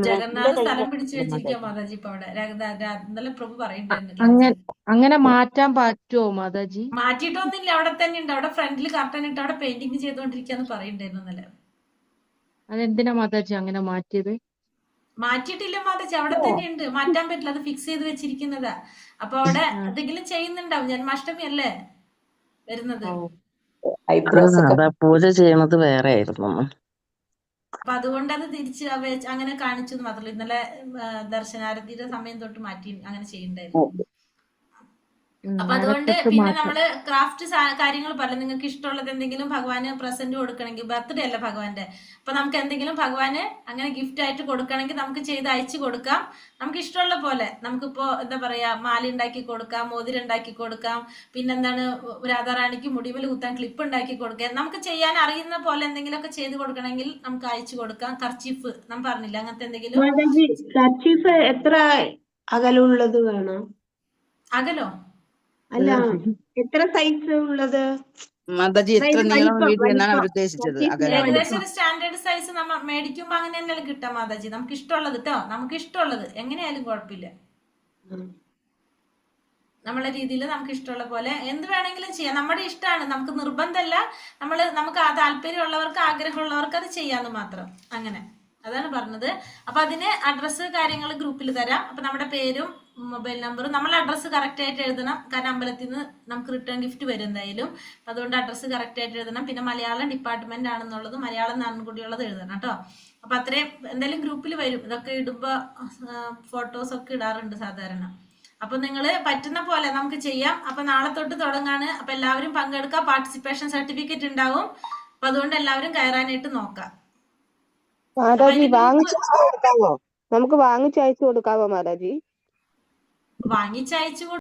ജഗന്നാഥ് സ്ഥലം പിടിച്ചു വെച്ചിരിക്കുക മാതാജി ഇപ്പൊ അവിടെ. ഇന്നലെ പ്രഭു പറയുന്നുണ്ടായിരുന്നു. അങ്ങനെ മാറ്റാൻ പറ്റുമോ മാതാജി? മാറ്റിയിട്ടൊന്നുമില്ല, അവിടെ തന്നെ ഉണ്ട്. അവിടെ ഫ്രണ്ടിൽ കർട്ടൻ ഇട്ട് അവിടെ പെയിന്റിങ് ചെയ്തോണ്ടിരിക്കാന്ന് പറയുന്നുണ്ടായിരുന്നു ഇന്നലെ. അതെന്തിനാ മാതാജി അങ്ങനെ മാറ്റിയത്? മാറ്റിയിട്ടില്ല മാതാജി, അവിടെ തന്നെ ഉണ്ട്, മാറ്റാൻ പറ്റില്ല, അത് ഫിക്സ് ചെയ്ത് വെച്ചിരിക്കുന്നതാ. അപ്പൊ അവിടെ എന്തെങ്കിലും ചെയ്യുന്നുണ്ടാവും, ജന്മാഷ്ടമി അല്ലേ വരുന്നത്. പൂജ ചെയ്യണത് വേറെ ആയിരുന്നു. അപ്പൊ അതുകൊണ്ട് അത് തിരിച്ച് അങ്ങനെ കാണിച്ചു മാത്രമല്ല. ഇന്നലെ ദർശനാരതിയുടെ സമയം തൊട്ട് മാറ്റി അങ്ങനെ ചെയ്യണ്ടായിരുന്നു. അപ്പൊ അതുകൊണ്ട് പിന്നെ നമ്മള് ക്രാഫ്റ്റ് കാര്യങ്ങൾ പറയും. നിങ്ങൾക്ക് ഇഷ്ടമുള്ളത് എന്തെങ്കിലും ഭഗവാന് പ്രസന്റ് കൊടുക്കണമെങ്കിൽ, ബർത്ത്ഡേ അല്ല ഭഗവാന്റെ, അപ്പൊ നമുക്ക് എന്തെങ്കിലും ഭഗവാന് അങ്ങനെ ഗിഫ്റ്റ് ആയിട്ട് കൊടുക്കണമെങ്കിൽ നമുക്ക് ചെയ്ത് അയച്ചു കൊടുക്കാം. നമുക്ക് ഇഷ്ടമുള്ള പോലെ നമുക്കിപ്പോ എന്താ പറയാ, മാല ഉണ്ടാക്കി കൊടുക്കാം, മോതിരം ഉണ്ടാക്കി കൊടുക്കാം, പിന്നെന്താണ് രാധാറാണിക്ക് മുടിവിൽ കുത്താൻ ക്ലിപ്പ് ഉണ്ടാക്കി കൊടുക്കാം. നമുക്ക് ചെയ്യാൻ അറിയുന്ന പോലെ എന്തെങ്കിലുമൊക്കെ ചെയ്ത് കൊടുക്കണമെങ്കിൽ നമുക്ക് അയച്ചു കൊടുക്കാം. കർച്ചീഫ് നാം പറഞ്ഞില്ല, അങ്ങനത്തെ എന്തെങ്കിലും. കർച്ചീഫ് എത്ര അകലുള്ളത് വേണം? അകലോ? അല്ല, എത്ര സൈസ് ഉള്ളത് മാതാജി? എത്ര നീളം വീതി എന്നാണ് അവർ ഉദ്ദേശിച്ചത്? ഏകദേശം ഒരു സ്റ്റാൻഡേർഡ് സൈസ് നമ്മൾ മേടിക്കുമ്പോ അങ്ങനെ തന്നെയാണ് കിട്ടാം മാതാജി. നമുക്ക് ഇഷ്ടമുള്ളത് കേട്ടോ, നമുക്ക് ഇഷ്ടമുള്ളത് എങ്ങനെയായാലും കുഴപ്പമില്ല. നമ്മളെ രീതിയിൽ നമുക്ക് ഇഷ്ടമുള്ള പോലെ എന്ത് വേണമെങ്കിലും ചെയ്യാം. നമ്മുടെ ഇഷ്ടമാണ്, നമുക്ക് നിർബന്ധമല്ല. നമുക്ക് ആ താല്പര്യമുള്ളവർക്ക്, ആഗ്രഹമുള്ളവർക്ക് അത് ചെയ്യാന്ന് മാത്രം. അങ്ങനെ അതാണ് പറഞ്ഞത്. അപ്പൊ അതിന് അഡ്രസ്സ് കാര്യങ്ങൾ ഗ്രൂപ്പിൽ തരാം. അപ്പൊ നമ്മുടെ പേരും മൊബൈൽ നമ്പറും, നമ്മൾ അഡ്രസ്സ് കറക്റ്റ് ആയിട്ട് എഴുതണം, കാരണം അമ്പലത്തിൽ നിന്ന് നമുക്ക് റിട്ടേൺ ഗിഫ്റ്റ് വരും എന്തായാലും. അപ്പൊ അതുകൊണ്ട് അഡ്രസ്സ് കറക്റ്റ് ആയിട്ട് എഴുതണം. പിന്നെ മലയാളം ഡിപ്പാർട്ട്മെന്റ് ആണെന്നുള്ളത്, മലയാളം നാടൻകുടിയുള്ളത് എഴുതണം കേട്ടോ. അപ്പൊ അത്രയും എന്തായാലും ഗ്രൂപ്പിൽ വരും. ഇതൊക്കെ ഇടുമ്പോ ഫോട്ടോസ് ഒക്കെ ഇടാറുണ്ട് സാധാരണ. അപ്പൊ നിങ്ങള് പറ്റുന്ന പോലെ നമുക്ക് ചെയ്യാം. അപ്പൊ നാളെ തൊട്ട് തുടങ്ങാണ്. അപ്പൊ എല്ലാവരും പങ്കെടുക്കുക. പാർട്ടിസിപ്പേഷൻ സർട്ടിഫിക്കറ്റ് ഉണ്ടാവും. അപ്പൊ അതുകൊണ്ട് എല്ലാവരും കയറാനായിട്ട് നോക്കാം. മാതാജി, വാങ്ങിച്ചയച്ചു കൊടുക്കാമോ? നമുക്ക് വാങ്ങിച്ചയച്ചു കൊടുക്കാമോ മാതാജി? വാങ്ങിച്ചയച്ചു